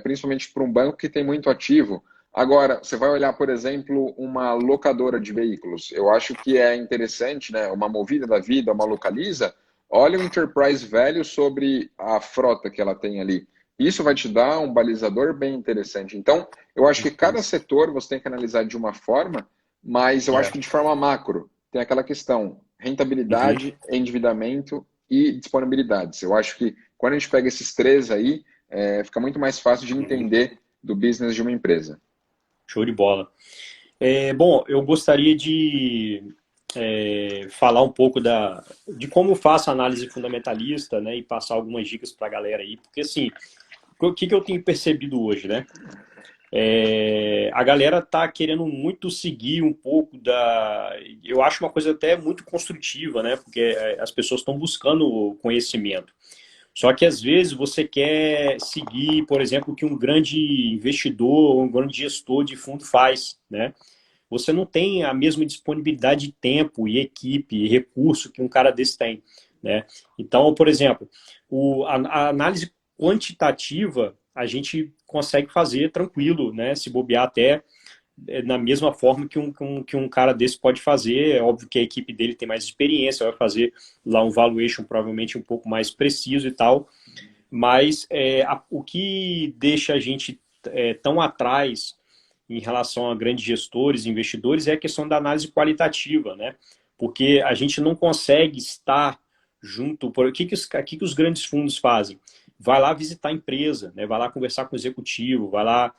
principalmente para um banco que tem muito ativo. Agora, você vai olhar, por exemplo, uma locadora de veículos. Eu acho que é interessante, né? Uma Movida da vida, uma Localiza. Olha o enterprise value sobre a frota que ela tem ali. Isso vai te dar um balizador bem interessante. Então, eu acho que cada setor você tem que analisar de uma forma, mas eu acho que de forma macro tem aquela questão rentabilidade, endividamento e disponibilidades. Eu acho que quando a gente pega esses três aí, fica muito mais fácil de entender do business de uma empresa. Show de bola. Bom, eu gostaria de falar um pouco de como eu faço análise fundamentalista, né, e passar algumas dicas para a galera aí, porque assim, o que eu tenho percebido hoje, né? A galera tá querendo muito seguir um pouco eu acho uma coisa até muito construtiva, né? Porque as pessoas estão buscando conhecimento. Só que às vezes você quer seguir, por exemplo, o que um grande investidor, um grande gestor de fundo faz, né? Você não tem a mesma disponibilidade de tempo e equipe e recurso que um cara desse tem, né? Então, por exemplo, a análise quantitativa a gente consegue fazer tranquilo, né? Se bobear até na mesma forma que um cara desse pode fazer. É óbvio que a equipe dele tem mais experiência, vai fazer lá um valuation provavelmente um pouco mais preciso e tal, mas o que deixa a gente tão atrás em relação a grandes gestores, investidores, é a questão da análise qualitativa, né? Porque a gente não consegue estar junto. O que os grandes fundos fazem? Vai lá visitar a empresa, né? Vai lá conversar com o executivo, vai lá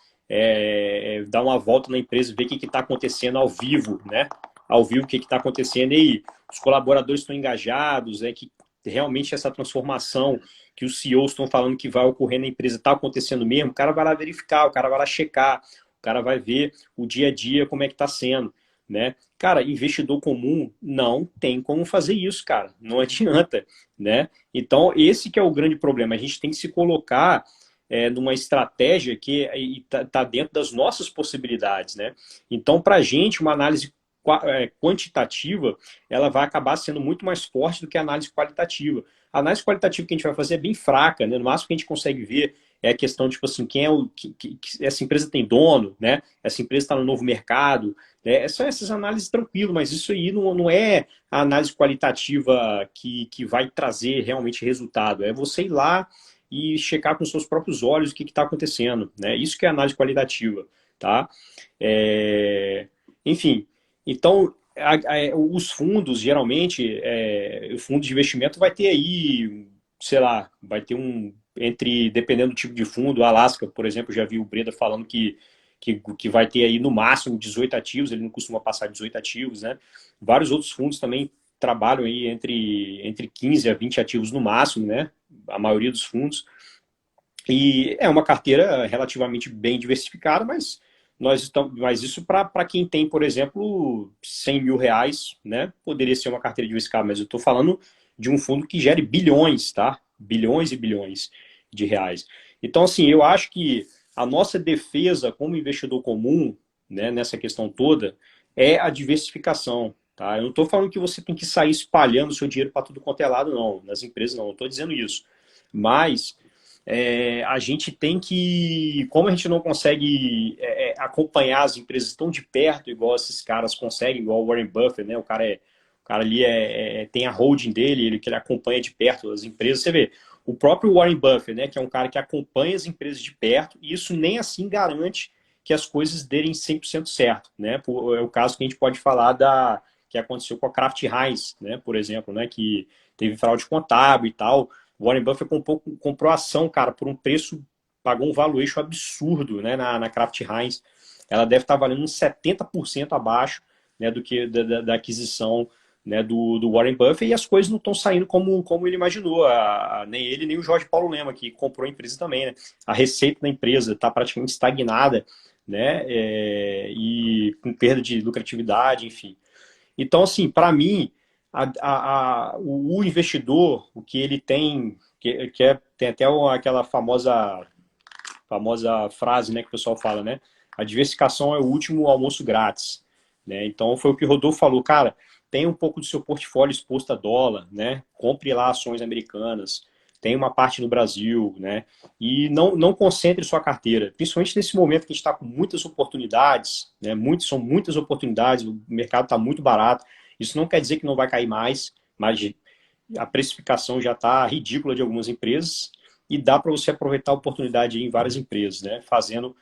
dar uma volta na empresa, ver o que está acontecendo ao vivo, né? Ao vivo, o que está acontecendo. E aí, os colaboradores estão engajados, que realmente essa transformação que os CEOs estão falando que vai ocorrer na empresa está acontecendo mesmo. O cara vai lá verificar, o cara vai lá checar, o cara vai ver o dia a dia como é que está sendo. né? Cara, investidor comum não tem como fazer isso, cara. Não adianta, né? Então, esse que é o grande problema. A gente tem que se colocar numa estratégia que está dentro das nossas possibilidades, né? Então, para a gente, uma análise quantitativa, ela vai acabar sendo muito mais forte do que a análise qualitativa. A análise qualitativa que a gente vai fazer é bem fraca, né? No máximo que a gente consegue ver é a questão, tipo assim, quem é que essa empresa tem dono, né? Essa empresa está no novo mercado, né? São essas análises tranquilas, mas isso aí não é a análise qualitativa que vai trazer realmente resultado. É você ir lá e checar com seus próprios olhos o que está acontecendo, né? Isso que é análise qualitativa, tá? Enfim, então os fundos, geralmente, o fundo de investimento vai ter aí, sei lá, vai ter dependendo do tipo de fundo, a Alaska, por exemplo, já vi o Breda falando que vai ter aí no máximo 18 ativos, ele não costuma passar 18 ativos, né? Vários outros fundos também trabalham aí entre 15 a 20 ativos no máximo, né? A maioria dos fundos. E é uma carteira relativamente bem diversificada, mas isso para quem tem, por exemplo, 100 mil reais, né? Poderia ser uma carteira diversificada, mas eu estou falando de um fundo que gere bilhões, tá? Bilhões e bilhões de reais. Então, assim, eu acho que a nossa defesa como investidor comum, né, nessa questão toda, é a diversificação. Tá? Eu não estou falando que você tem que sair espalhando o seu dinheiro para tudo quanto é lado, não. Nas empresas, não. Não estou dizendo isso. Mas a gente tem que, como a gente não consegue acompanhar as empresas tão de perto, igual esses caras conseguem, igual o Warren Buffett, né? O cara ali tem a holding dele, que ele acompanha de perto as empresas. Você vê, o próprio Warren Buffett, né? Que é um cara que acompanha as empresas de perto, e isso nem assim garante que as coisas derem 100% certo, né? É o caso que a gente pode falar que aconteceu com a Kraft Heinz, né? Por exemplo, né? Que teve fraude contábil e tal. O Warren Buffett comprou a ação, cara, por um preço, pagou um valuation absurdo, né, na Kraft Heinz. Ela deve estar valendo uns 70% abaixo, né, do que da aquisição, né, do Warren Buffett, e as coisas não estão saindo como ele imaginou. Nem ele, nem o Jorge Paulo Lema, que comprou a empresa também, né? A receita da empresa está praticamente estagnada, né, e com perda de lucratividade, enfim. Então, assim, para mim, o investidor, o que ele tem, tem até aquela famosa frase, né, que o pessoal fala, né? A diversificação é o último almoço grátis, né? Então foi o que o Rodolfo falou, cara, tem um pouco do seu portfólio exposto a dólar, né? Compre lá ações americanas, tem uma parte no Brasil, né? E não concentre sua carteira, principalmente nesse momento que a gente está com muitas oportunidades, né? São muitas oportunidades, o mercado está muito barato. Isso não quer dizer que não vai cair mais, mas a precificação já está ridícula de algumas empresas e dá para você aproveitar a oportunidade em várias empresas, né? Fazendo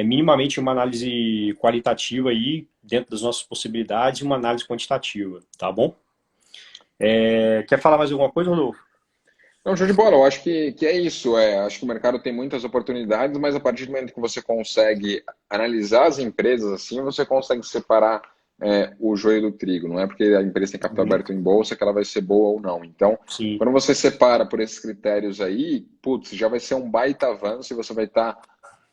minimamente uma análise qualitativa aí dentro das nossas possibilidades e uma análise quantitativa, tá bom? Quer falar mais alguma coisa, Rodolfo? Não, show de bola. Eu acho que é isso. Acho que o mercado tem muitas oportunidades, mas a partir do momento que você consegue analisar as empresas assim, você consegue separar o joio do trigo. Não é porque a empresa tem capital aberto em bolsa que ela vai ser boa ou não. Então, Sim, quando você separa por esses critérios aí, putz, já vai ser um baita avanço e você vai estar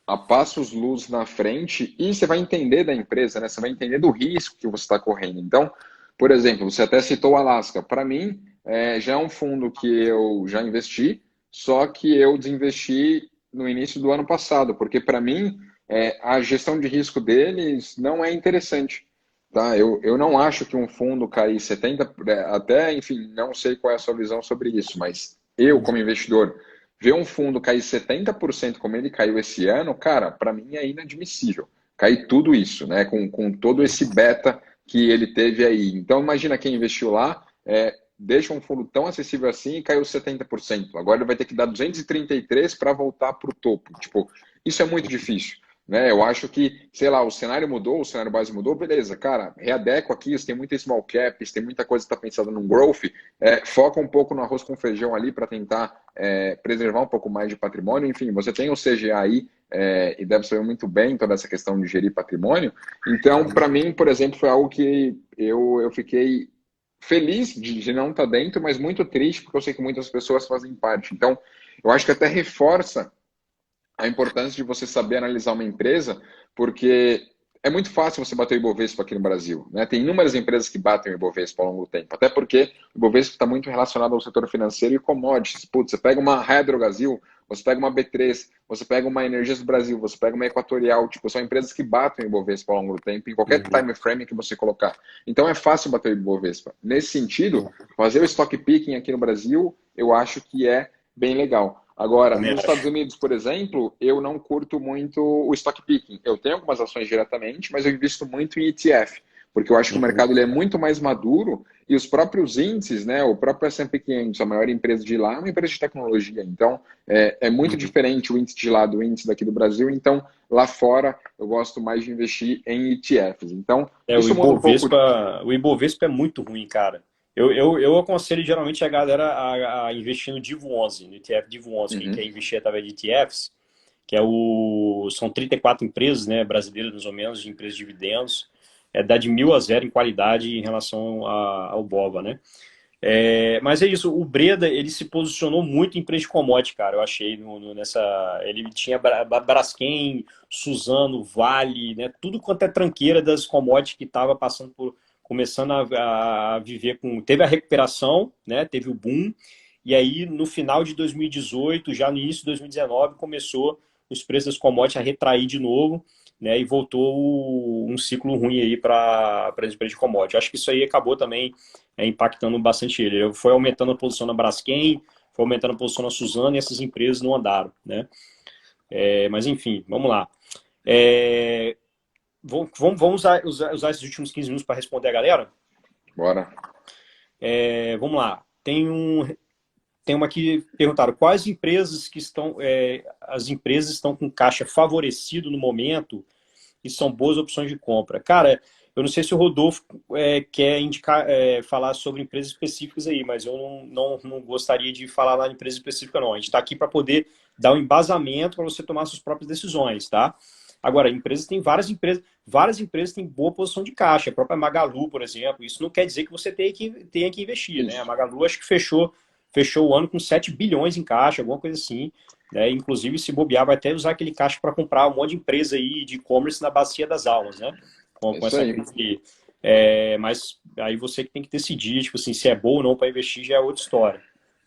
a passos luz na frente e você vai entender da empresa, né? Você vai entender do risco que você está correndo. Então, por exemplo, você até citou o Alaska. Para mim, já é um fundo que eu já investi, só que eu desinvesti no início do ano passado, porque para mim a gestão de risco deles não é interessante. Tá? Eu não acho que um fundo cair 70, até, enfim, não sei qual é a sua visão sobre isso, mas eu, como investidor, ver um fundo cair 70% como ele caiu esse ano, cara, para mim é inadmissível. Cair tudo isso, né? Com todo esse beta que ele teve aí. Então, imagina quem investiu lá, deixa um fundo tão acessível assim e caiu 70%. Agora ele vai ter que dar 233 para voltar para o topo. Tipo, isso é muito difícil. Né? Eu acho que, sei lá, o cenário mudou, o cenário base mudou, beleza, cara, readequa aqui, você tem muita small caps, tem muita coisa que está pensando num growth, foca um pouco no arroz com feijão ali para tentar preservar um pouco mais de patrimônio, enfim, você tem o CGA aí e deve saber muito bem toda essa questão de gerir patrimônio, então, para mim, por exemplo, foi algo que eu fiquei feliz de não estar dentro, mas muito triste, porque eu sei que muitas pessoas fazem parte, então, eu acho que até reforça a importância de você saber analisar uma empresa, porque é muito fácil você bater o Ibovespa aqui no Brasil, né? Tem inúmeras empresas que batem o Ibovespa ao longo do tempo, até porque o Ibovespa está muito relacionado ao setor financeiro e commodities. Putz, você pega uma Raia Drogasil, você pega uma B3, você pega uma Energias do Brasil, você pega uma Equatorial, tipo, são empresas que batem o Ibovespa ao longo do tempo, em qualquer Uhum. time frame que você colocar. Então é fácil bater o Ibovespa. Nesse sentido, fazer o stock picking aqui no Brasil, eu acho que é bem legal. Agora, Também nos Estados acho. Unidos, por exemplo, eu não curto muito o stock picking. Eu tenho algumas ações diretamente, mas eu invisto muito em ETF, porque eu acho que o Uhum. mercado ele é muito mais maduro e os próprios índices, né, o próprio S&P 500, a maior empresa de lá, é uma empresa de tecnologia. Então, é muito Uhum. diferente o índice de lá do índice daqui do Brasil. Então, lá fora, eu gosto mais de investir em ETFs. Então, É, isso muda um pouco. O Ibovespa é muito ruim, cara. Eu aconselho geralmente a galera a investir no Divo 11, no ETF Divo 11, quem Uhum, quer investir através de ETFs, são 34 empresas, né, brasileiras mais ou menos, de empresas de dividendos, dá de 1.000 a 0 em qualidade em relação ao BOVA, né? Mas é isso, o Breda, ele se posicionou muito em preço de commodity, cara, eu achei nessa... Ele tinha Braskem, Suzano, Vale, né, tudo quanto é tranqueira das commodities que estava passando por... Começando a viver com... Teve a recuperação, né, teve o boom, e aí no final de 2018, já no início de 2019, começou os preços das commodities a retrair de novo, né, e voltou um ciclo ruim aí para as empresas de commodities. Acho que isso aí acabou também impactando bastante ele. Ele foi aumentando a posição na Braskem, foi aumentando a posição na Suzano e essas empresas não andaram, né? Mas enfim, vamos lá. É, vamos usar esses últimos 15 minutos para responder a galera? bora. Vamos lá. Tem uma que perguntaram quais empresas que estão, as empresas estão com caixa favorecido no momento e são boas opções de compra. Cara, eu não sei se o Rodolfo quer indicar, falar sobre empresas específicas aí, mas eu não gostaria de falar lá em empresa específica, não. A gente está aqui para poder dar um embasamento para você tomar suas próprias decisões, tá? Agora, tem várias empresas têm boa posição de caixa, a própria Magalu, por exemplo. Isso não quer dizer que você tenha que investir, né? A Isso. Magalu acho que fechou o ano com 7 bilhões em caixa, alguma coisa assim. Né? Inclusive, se bobear, vai até usar aquele caixa para comprar um monte de empresa aí de e-commerce na bacia das almas, né? É Com isso essa aí. crise. Mas aí você que tem que decidir, tipo assim, se é bom ou não para investir já é outra história,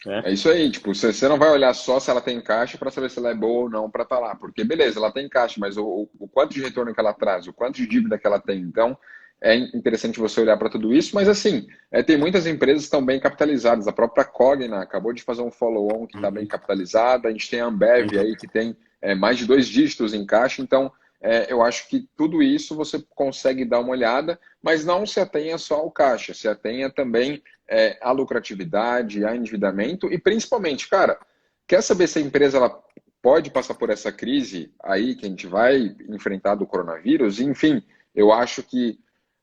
né? É isso aí, tipo, você não vai olhar só se ela tem caixa para saber se ela é boa ou não para estar lá, porque beleza, ela tem caixa, mas o quanto de retorno que ela traz, o quanto de dívida que ela tem, então é interessante você olhar para tudo isso, mas assim, tem muitas empresas que estão bem capitalizadas, a própria Cogna acabou de fazer um follow-on que está bem Uhum, capitalizada, a gente tem a Ambev uhum, aí que tem mais de 2 dígitos em caixa, então eu acho que tudo isso você consegue dar uma olhada, mas não se atenha só ao caixa, se atenha também a lucratividade, a endividamento e principalmente, cara, quer saber se a empresa ela pode passar por essa crise aí que a gente vai enfrentar do coronavírus? Enfim, eu acho que,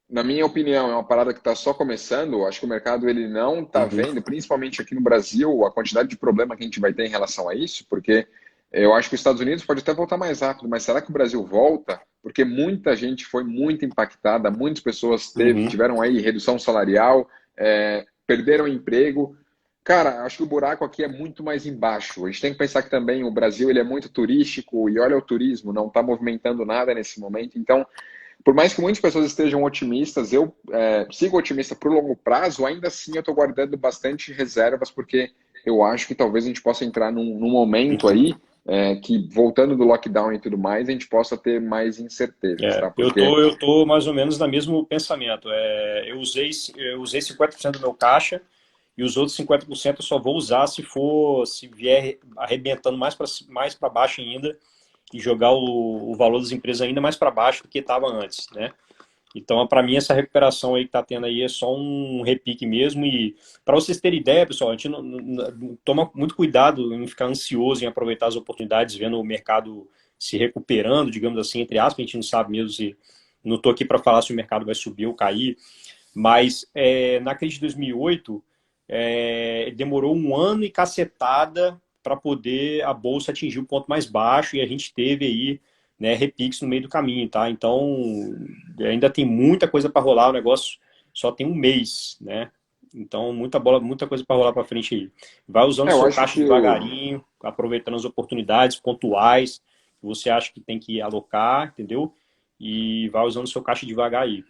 na minha opinião, é uma parada que está só começando. Eu acho que o mercado ele não está uhum. vendo, principalmente aqui no Brasil, a quantidade de problema que a gente vai ter em relação a isso, porque eu acho que os Estados Unidos pode até voltar mais rápido, mas será que o Brasil volta? Porque muita gente foi muito impactada, muitas pessoas Uhum. tiveram aí redução salarial, perderam o emprego. Cara, acho que o buraco aqui é muito mais embaixo. A gente tem que pensar que também o Brasil ele é muito turístico e olha o turismo, não está movimentando nada nesse momento. Então, por mais que muitas pessoas estejam otimistas, eu sigo otimista para o longo prazo, ainda assim eu estou guardando bastante reservas, porque eu acho que talvez a gente possa entrar num momento Uhum. aí que, voltando do lockdown e tudo mais, a gente possa ter mais incertezas, tá? Eu Porque tô, eu tô mais ou menos no mesmo pensamento. Eu usei 50% do meu caixa e os outros 50% eu só vou usar se vier arrebentando mais para baixo ainda e jogar o valor das empresas ainda mais para baixo do que estava antes, né? Então, para mim, essa recuperação aí que está tendo aí é só um repique mesmo. E para vocês terem ideia, pessoal, a gente toma muito cuidado em ficar ansioso em aproveitar as oportunidades, vendo o mercado se recuperando, digamos assim, entre aspas. A gente não sabe mesmo se. Não estou aqui para falar se o mercado vai subir ou cair, mas na crise de 2008, demorou um ano e cacetada para poder a bolsa atingir o ponto mais baixo e a gente teve aí, né, repiques no meio do caminho, tá? Então, ainda tem muita coisa para rolar, o negócio só tem um mês, né? Então, muita coisa para rolar para frente aí. Vai usando eu seu acho caixa que devagarinho, aproveitando as oportunidades pontuais que você acha que tem que alocar, entendeu? e vai usando o seu caixa devagar aí.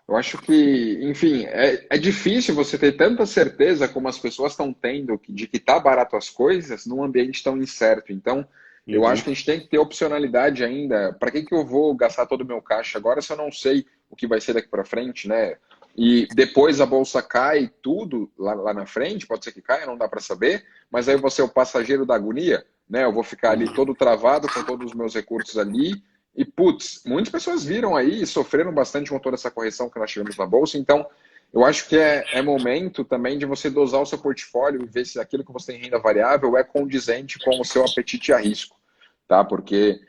Eu acho que, enfim, é difícil você ter tanta certeza como as pessoas estão tendo de que tá barato as coisas num ambiente tão incerto. Então, eu acho Uhum. que a gente tem que ter opcionalidade ainda. Para que eu vou gastar todo o meu caixa agora se eu não sei o que vai ser daqui para frente, né? E depois a bolsa cai tudo lá na frente, pode ser que caia, não dá para saber, mas aí você é o passageiro da agonia, né? Eu vou ficar ali todo travado com todos os meus recursos ali e, putz, muitas pessoas viram aí e sofreram bastante com toda essa correção que nós tivemos na Bolsa. Então, eu acho que é momento também de você dosar o seu portfólio e ver se aquilo que você tem em renda variável é condizente com o seu apetite a risco, tá? Porque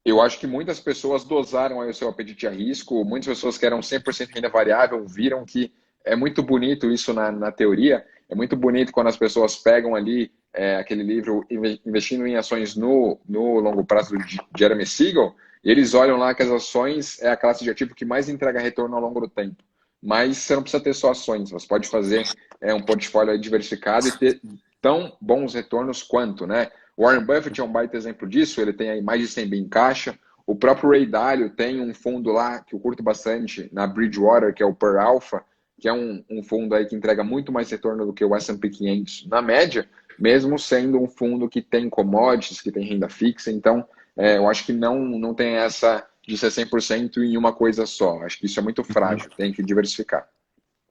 eu acho que muitas pessoas dosaram aí o seu apetite a risco, muitas pessoas que eram 100% renda variável viram que é muito bonito isso na teoria, é muito bonito quando as pessoas pegam ali aquele livro Investindo em Ações no Longo Prazo de Jeremy Siegel, e eles olham lá que as ações é a classe de ativo que mais entrega retorno ao longo do tempo. Mas você não precisa ter só ações, você pode fazer um portfólio diversificado e ter tão bons retornos quanto, né? Warren Buffett é um baita exemplo disso, ele tem aí mais de 100 bi em caixa. O próprio Ray Dalio tem um fundo lá que eu curto bastante, na Bridgewater, que é o Per Alpha, que é um fundo aí que entrega muito mais retorno do que o S&P 500 na média, mesmo sendo um fundo que tem commodities, que tem renda fixa. Então, eu acho que não tem essa de ser 100% em uma coisa só. Acho que isso é muito frágil, tem que diversificar.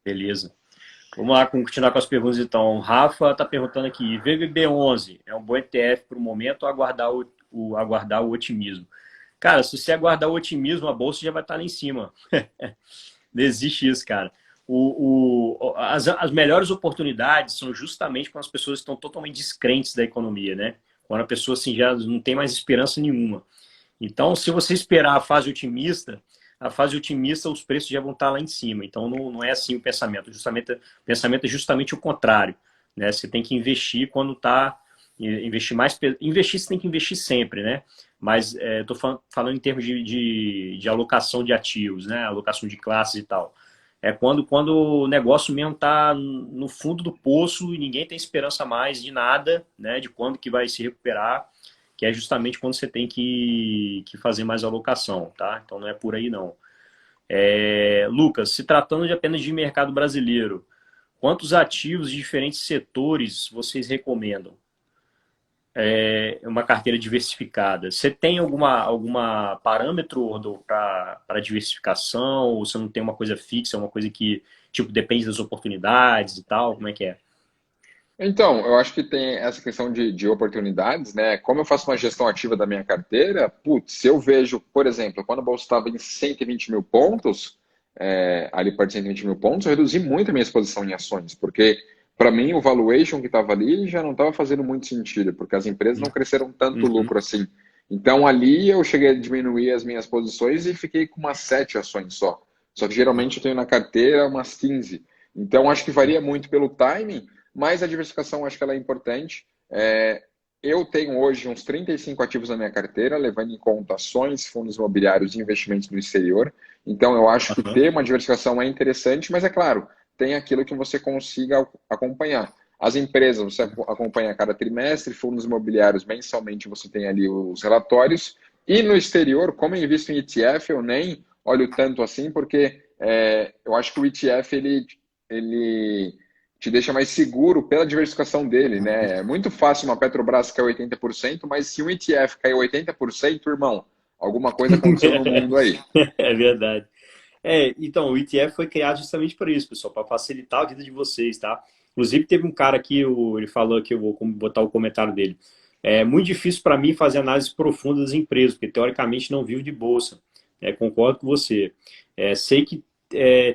Beleza. Vamos lá, continuar com as perguntas então. O Rafa está perguntando aqui, VBB11 é um bom ETF para o momento ou aguardar o otimismo? Cara, se você aguardar o otimismo, a bolsa já vai estar lá em cima. Não existe isso, cara. As melhores oportunidades são justamente quando as pessoas estão totalmente descrentes da economia, né? Quando a pessoa assim, já não tem mais esperança nenhuma. Então, se você esperar a fase otimista, os preços já vão estar lá em cima. Então, não é assim o pensamento. O pensamento é justamente o contrário, né? Você tem que investir quando está... Investir mais... Investir, você tem que investir sempre, né? Mas estou falando em termos de alocação de ativos, né? Alocação de classes e tal. É quando o negócio mesmo está no fundo do poço e ninguém tem esperança mais de nada, né? De quando que vai se recuperar, que é justamente quando você tem que fazer mais alocação, tá? Então não é por aí não. Lucas, se tratando de apenas de mercado brasileiro, quantos ativos de diferentes setores vocês recomendam? Uma carteira diversificada. Você tem alguma parâmetro para diversificação? Ou você não tem uma coisa fixa, uma coisa que tipo depende das oportunidades e tal? Como é que é? Então, eu acho que tem essa questão de oportunidades, né? Como eu faço uma gestão ativa da minha carteira, putz, se eu vejo, por exemplo, quando a bolsa estava em 120 mil pontos, ali perto de 120 mil pontos, eu reduzi muito a minha exposição em ações, porque para mim o valuation que estava ali já não estava fazendo muito sentido, porque as empresas não cresceram tanto Uhum. lucro assim. Então ali eu cheguei a diminuir as minhas posições e fiquei com umas 7 ações só. Só que geralmente eu tenho na carteira umas 15. Então acho que varia muito pelo timing, mas a diversificação acho que ela é importante. Eu tenho hoje uns 35 ativos na minha carteira, levando em conta ações, fundos imobiliários e investimentos no exterior. Então, eu acho que Uhum. ter uma diversificação é interessante, mas é claro, tem aquilo que você consiga acompanhar. As empresas você acompanha a cada trimestre, fundos imobiliários mensalmente você tem ali os relatórios. E no exterior, como eu invisto em ETF, eu nem olho tanto assim, porque eu acho que o ETF ele te deixa mais seguro pela diversificação dele, né? É muito fácil uma Petrobras cair 80%, mas se um ETF cair 80%, irmão, alguma coisa aconteceu no mundo aí. É verdade. Então, o ETF foi criado justamente para isso, pessoal, para facilitar a vida de vocês, tá? Inclusive, teve um cara aqui, ele falou que eu vou botar o comentário dele. É muito difícil para mim fazer análise profunda das empresas, porque teoricamente não vivo de bolsa. Concordo com você. Sei que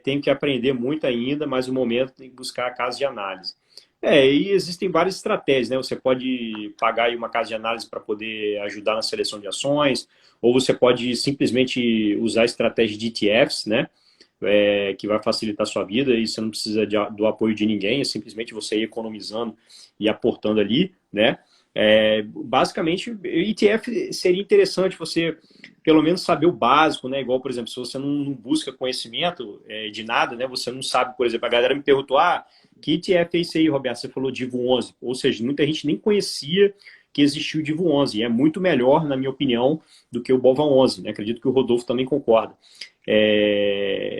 tenho que aprender muito ainda, mas no momento tem que buscar a casa de análise. E existem várias estratégias, né? Você pode pagar aí uma casa de análise para poder ajudar na seleção de ações, ou você pode simplesmente usar a estratégia de ETFs, né? Que vai facilitar a sua vida e você não precisa do apoio de ninguém, é simplesmente você ir economizando e aportando ali, né? Basicamente, ETF seria interessante você pelo menos saber o básico, né? Igual, por exemplo, se você não busca conhecimento de nada, né? Você não sabe, por exemplo, a galera me perguntou, que ETF é esse aí, Roberto? Você falou Divo 11, ou seja, muita gente nem conhecia que existiu o Divo 11. E é muito melhor, na minha opinião, do que o Bova 11, né? Acredito que o Rodolfo também concorda.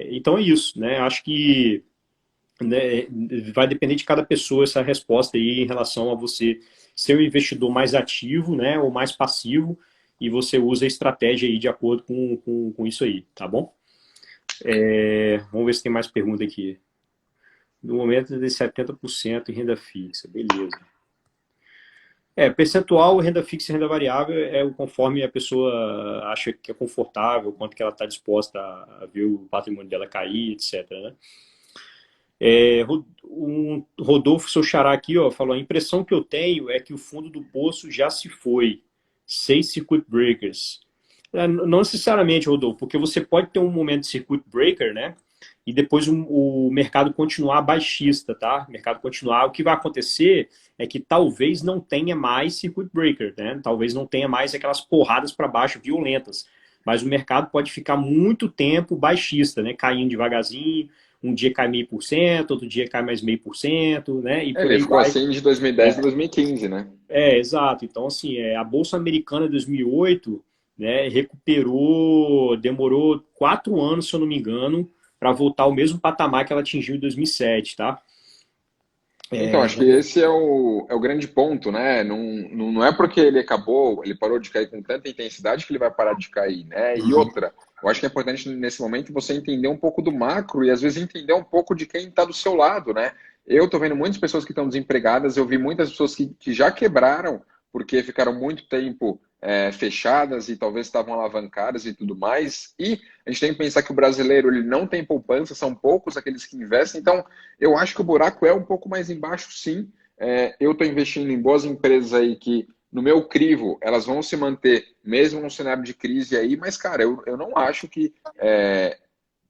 Então é isso, né? Acho que, né, vai depender de cada pessoa essa resposta aí em relação a você ser um investidor mais ativo, né, ou mais passivo, e você usa a estratégia aí de acordo com isso aí, tá bom? Vamos ver se tem mais pergunta aqui. No momento de 70% em renda fixa, beleza. Percentual, renda fixa e renda variável é o conforme a pessoa acha que é confortável, quanto que ela está disposta a ver o patrimônio dela cair, etc, né? Um Rodolfo, seu xará aqui, ó, falou: a impressão que eu tenho é que o fundo do poço já se foi. 6 circuit breakers. Não necessariamente, Rodolfo, porque você pode ter um momento de circuit breaker, né? E depois o mercado continuar baixista, tá? O mercado continuar. O que vai acontecer é que talvez não tenha mais circuit breaker, né? Talvez não tenha mais aquelas porradas para baixo violentas. Mas o mercado pode ficar muito tempo baixista, né? Caindo devagarzinho. Um dia cai 0,5%, outro dia cai mais 0,5%, né? E por Ele aí ficou vai. assim de 2010 a 2015, né? Exato. Então, assim, a Bolsa Americana de 2008, né, recuperou, demorou 4 anos, se eu não me engano, para voltar ao mesmo patamar que ela atingiu em 2007, tá? Então, acho que esse é o grande ponto, né? Não é porque ele acabou, ele parou de cair com tanta intensidade que ele vai parar de cair, né? E Uhum. outra, eu acho que é importante nesse momento você entender um pouco do macro e às vezes entender um pouco de quem está do seu lado, né? Eu tô vendo muitas pessoas que estão desempregadas, eu vi muitas pessoas que já quebraram porque ficaram muito tempo fechadas e talvez estavam alavancadas e tudo mais. E a gente tem que pensar que o brasileiro ele não tem poupança, são poucos aqueles que investem, então eu acho que o buraco é um pouco mais embaixo, sim. Eu estou investindo em boas empresas aí que, no meu crivo, elas vão se manter, mesmo num cenário de crise aí, mas, cara, eu não acho que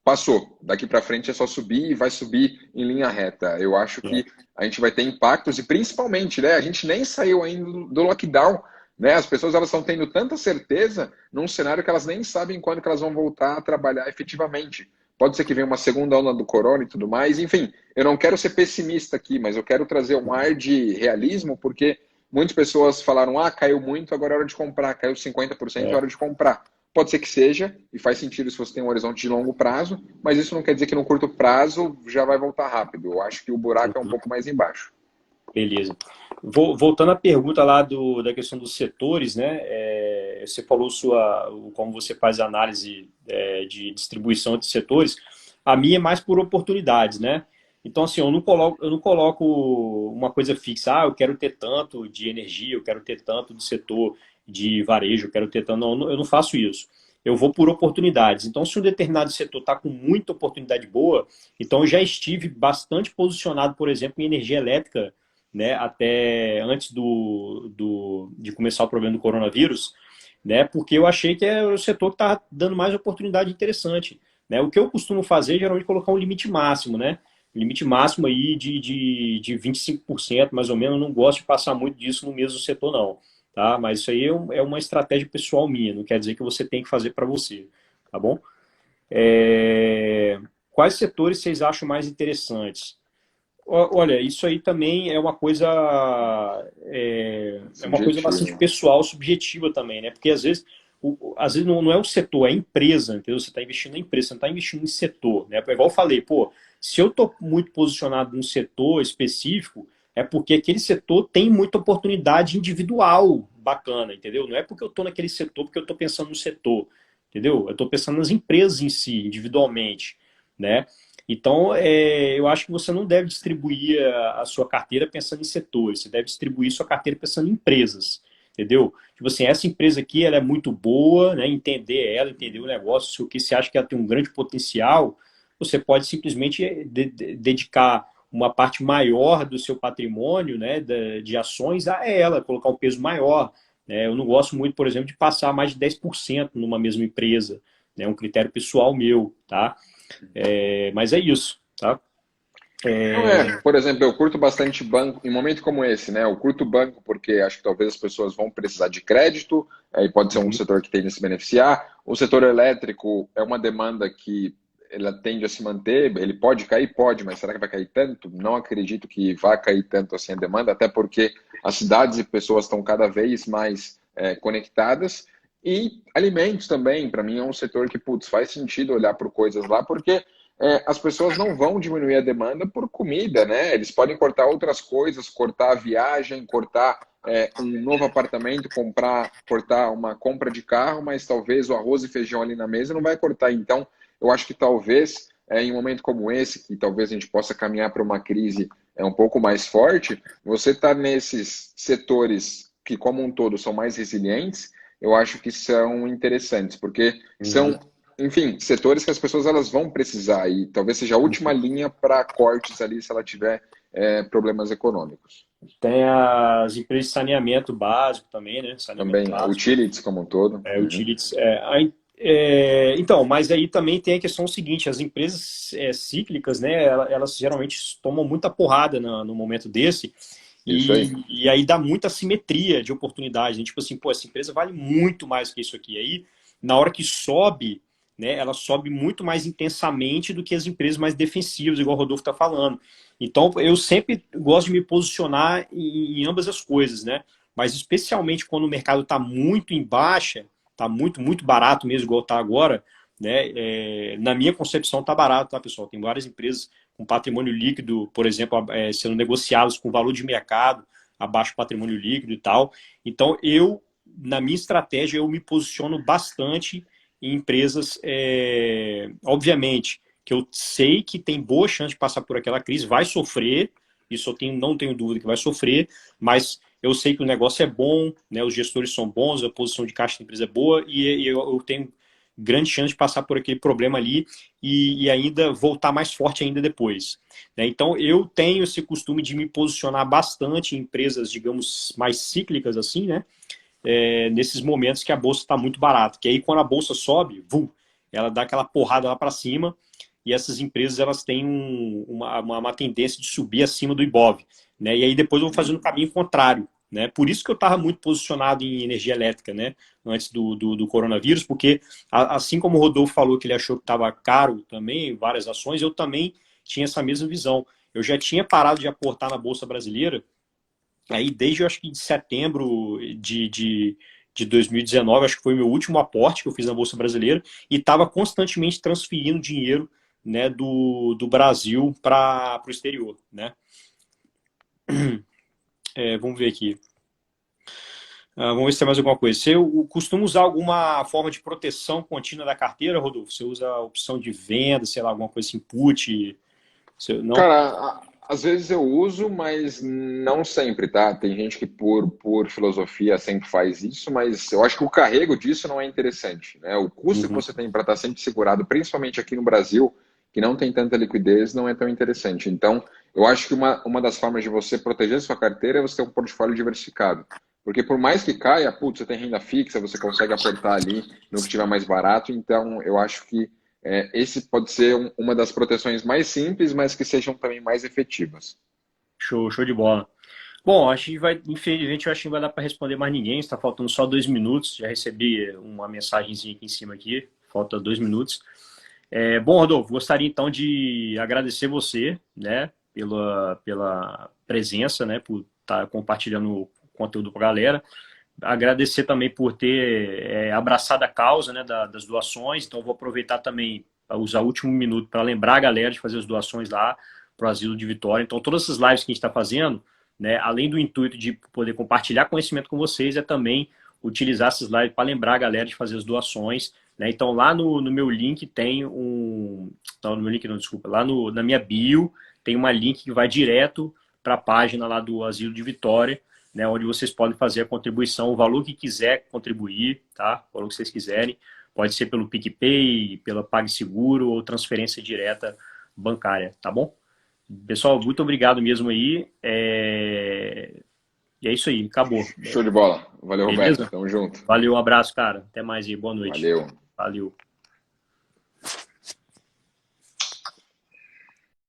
passou. Daqui para frente é só subir e vai subir em linha reta. Eu acho que a gente vai ter impactos e, principalmente, né, a gente nem saiu ainda do lockdown. Né? As pessoas elas estão tendo tanta certeza num cenário que elas nem sabem quando que elas vão voltar a trabalhar efetivamente. Pode ser que venha uma segunda onda do corona e tudo mais. Enfim, eu não quero ser pessimista aqui, mas eu quero trazer um ar de realismo, porque muitas pessoas falaram: ah, caiu muito, agora é hora de comprar, caiu 50%, é É, hora de comprar. Pode ser que seja, e faz sentido se você tem um horizonte de longo prazo, mas isso não quer dizer que no curto prazo já vai voltar rápido. Eu acho que o buraco é um pouco mais embaixo. beleza. Voltando à pergunta lá da questão dos setores, né? Você falou como você faz a análise de distribuição de setores. A minha é mais por oportunidades, né? Então, assim, eu não coloco uma coisa fixa. Ah, eu quero ter tanto de energia, eu quero ter tanto do setor de varejo, eu quero ter tanto. Não, eu não faço isso. Eu vou por oportunidades. Então, se um determinado setor está com muita oportunidade boa, então eu já estive bastante posicionado, por exemplo, em energia elétrica, né, até antes de começar o problema do coronavírus, né, porque eu achei que é o setor que está dando mais oportunidade interessante. Né. O que eu costumo fazer, geralmente, é colocar um limite máximo, né? Limite máximo aí de 25%, mais ou menos. Eu não gosto de passar muito disso no mesmo setor, não. Tá? Mas isso aí é uma estratégia pessoal minha, não quer dizer que você tem que fazer para você. Tá bom? Quais setores vocês acham mais interessantes? Olha, isso aí também é uma coisa bastante Subjetivo. pessoal, subjetiva também, né? Porque às vezes não é o setor, é a empresa, entendeu? Você está investindo na empresa, você não está investindo em setor, né? Igual eu falei, pô, se eu estou muito posicionado num setor específico, é porque aquele setor tem muita oportunidade individual bacana, entendeu? Não é porque eu estou naquele setor, porque eu estou pensando no setor, entendeu? Eu estou pensando nas empresas em si, individualmente, né? Então, eu acho que você não deve distribuir a sua carteira pensando em setores, você deve distribuir sua carteira pensando em empresas, entendeu? Tipo assim, essa empresa aqui, ela é muito boa, né? Entender ela, entender o negócio, se o que você acha que ela tem um grande potencial, você pode simplesmente dedicar uma parte maior do seu patrimônio, né, de ações a ela, colocar um peso maior. Né? Eu não gosto muito, por exemplo, de passar mais de 10% numa mesma empresa, né? É um critério pessoal meu, tá? Mas é isso, tá? Não por exemplo, eu curto bastante banco em momento como esse, né? Eu curto banco porque acho que talvez as pessoas vão precisar de crédito, e pode ser um Uhum. setor que tende a se beneficiar. O setor elétrico é uma demanda que ela tende a se manter, ele pode cair? Pode, mas será que vai cair tanto? Não acredito que vá cair tanto assim a demanda, até porque as cidades e pessoas estão cada vez mais conectadas. E alimentos também, para mim, é um setor que, putz, faz sentido olhar por coisas lá, porque as pessoas não vão diminuir a demanda por comida, né? Eles podem cortar outras coisas, cortar a viagem, cortar um novo apartamento, cortar uma compra de carro, mas talvez o arroz e feijão ali na mesa não vai cortar. Então, eu acho que talvez, em um momento como esse, que talvez a gente possa caminhar para uma crise um pouco mais forte, você está nesses setores que, como um todo, são mais resilientes, eu acho que são interessantes, porque Uhum. são, enfim, setores que as pessoas elas vão precisar e talvez seja a última linha para cortes ali se ela tiver problemas econômicos. Tem as empresas de saneamento básico também, né? Saneamento Também, básico, utilities como um todo. Uhum. utilities. Então, mas aí também tem a questão seguinte, as empresas cíclicas, né? Elas geralmente tomam muita porrada no momento desse Isso aí. e aí dá muita assimetria de oportunidade, né? Tipo assim, pô, essa empresa vale muito mais que isso aqui. Aí, na hora que sobe, né? Ela sobe muito mais intensamente do que as empresas mais defensivas, igual o Rodolfo está falando. Então, eu sempre gosto de me posicionar em ambas as coisas, né? Mas especialmente quando o mercado está muito em baixa, está muito, muito barato mesmo, igual está agora, né? Na minha concepção está barato, tá, pessoal? Tem várias empresas com patrimônio líquido, por exemplo, sendo negociadas com valor de mercado, abaixo do patrimônio líquido e tal. Então, na minha estratégia, eu me posiciono bastante em empresas, obviamente, que eu sei que tem boa chance de passar por aquela crise, vai sofrer, isso não tenho dúvida que vai sofrer, mas eu sei que o negócio é bom, né, os gestores são bons, a posição de caixa da empresa é boa e eu tenho grande chance de passar por aquele problema ali e ainda voltar mais forte ainda depois. Né? Então, eu tenho esse costume de me posicionar bastante em empresas, digamos, mais cíclicas assim, né? Nesses momentos que a bolsa está muito barata. Que aí, quando a bolsa sobe, ela dá aquela porrada lá para cima e essas empresas elas têm uma tendência de subir acima do Ibov. Né? E aí depois eu vou fazendo o caminho contrário. Né? Por isso que eu estava muito posicionado em energia elétrica, né? Antes do coronavírus, porque assim como o Rodolfo falou que ele achou que estava caro também, várias ações, eu também tinha essa mesma visão. Eu já tinha parado de aportar na Bolsa Brasileira, aí desde eu acho que de setembro de 2019, acho que foi o meu último aporte que eu fiz na Bolsa Brasileira, e estava constantemente transferindo dinheiro, né, do Brasil para o exterior. Né? Vamos ver aqui. Vamos ver se tem mais alguma coisa. Você costuma usar alguma forma de proteção contínua da carteira, Rodolfo? Você usa a opção de venda, sei lá, alguma coisa assim, put? Não? Cara, às vezes eu uso, mas não sempre, tá? Tem gente que por filosofia sempre faz isso, mas eu acho que o carrego disso não é interessante, né? O custo que Uhum. você tem para estar sempre segurado, principalmente aqui no Brasil, que não tem tanta liquidez, não é tão interessante. Então, eu acho que uma das formas de você proteger sua carteira é você ter um portfólio diversificado. Porque por mais que caia, putz, você tem renda fixa, você consegue aportar ali no que estiver mais barato. Então, eu acho que esse pode ser uma das proteções mais simples, mas que sejam também mais efetivas. Show, show de bola. Bom, acho que infelizmente, eu acho que não vai dar para responder mais ninguém. Está faltando só 2 minutos. Já recebi uma mensagenzinha aqui em cima aqui. Falta 2 minutos. Bom, Rodolfo, gostaria então de agradecer você, né, pela presença, né, por estar compartilhando o conteúdo com a galera. Agradecer também por ter abraçado a causa, né, das doações. Então, vou aproveitar também para usar o último minuto para lembrar a galera de fazer as doações lá para o Asilo de Vitória. Então, todas essas lives que a gente está fazendo, né, além do intuito de poder compartilhar conhecimento com vocês, é também utilizar essas lives para lembrar a galera de fazer as doações. Né? Então, lá no meu link tem um. Não, no meu link não, desculpa. Lá na minha bio tem uma link que vai direto para a página lá do Asilo de Vitória, né, onde vocês podem fazer a contribuição, o valor que quiser contribuir, tá? O valor que vocês quiserem. Pode ser pelo PicPay, pela PagSeguro ou transferência direta bancária, tá bom? Pessoal, muito obrigado mesmo aí. E é isso aí, acabou. Show de bola. Valeu, Roberto. Beleza? Tamo junto. Valeu, um abraço, cara. Até mais aí, boa noite. Valeu. Valeu.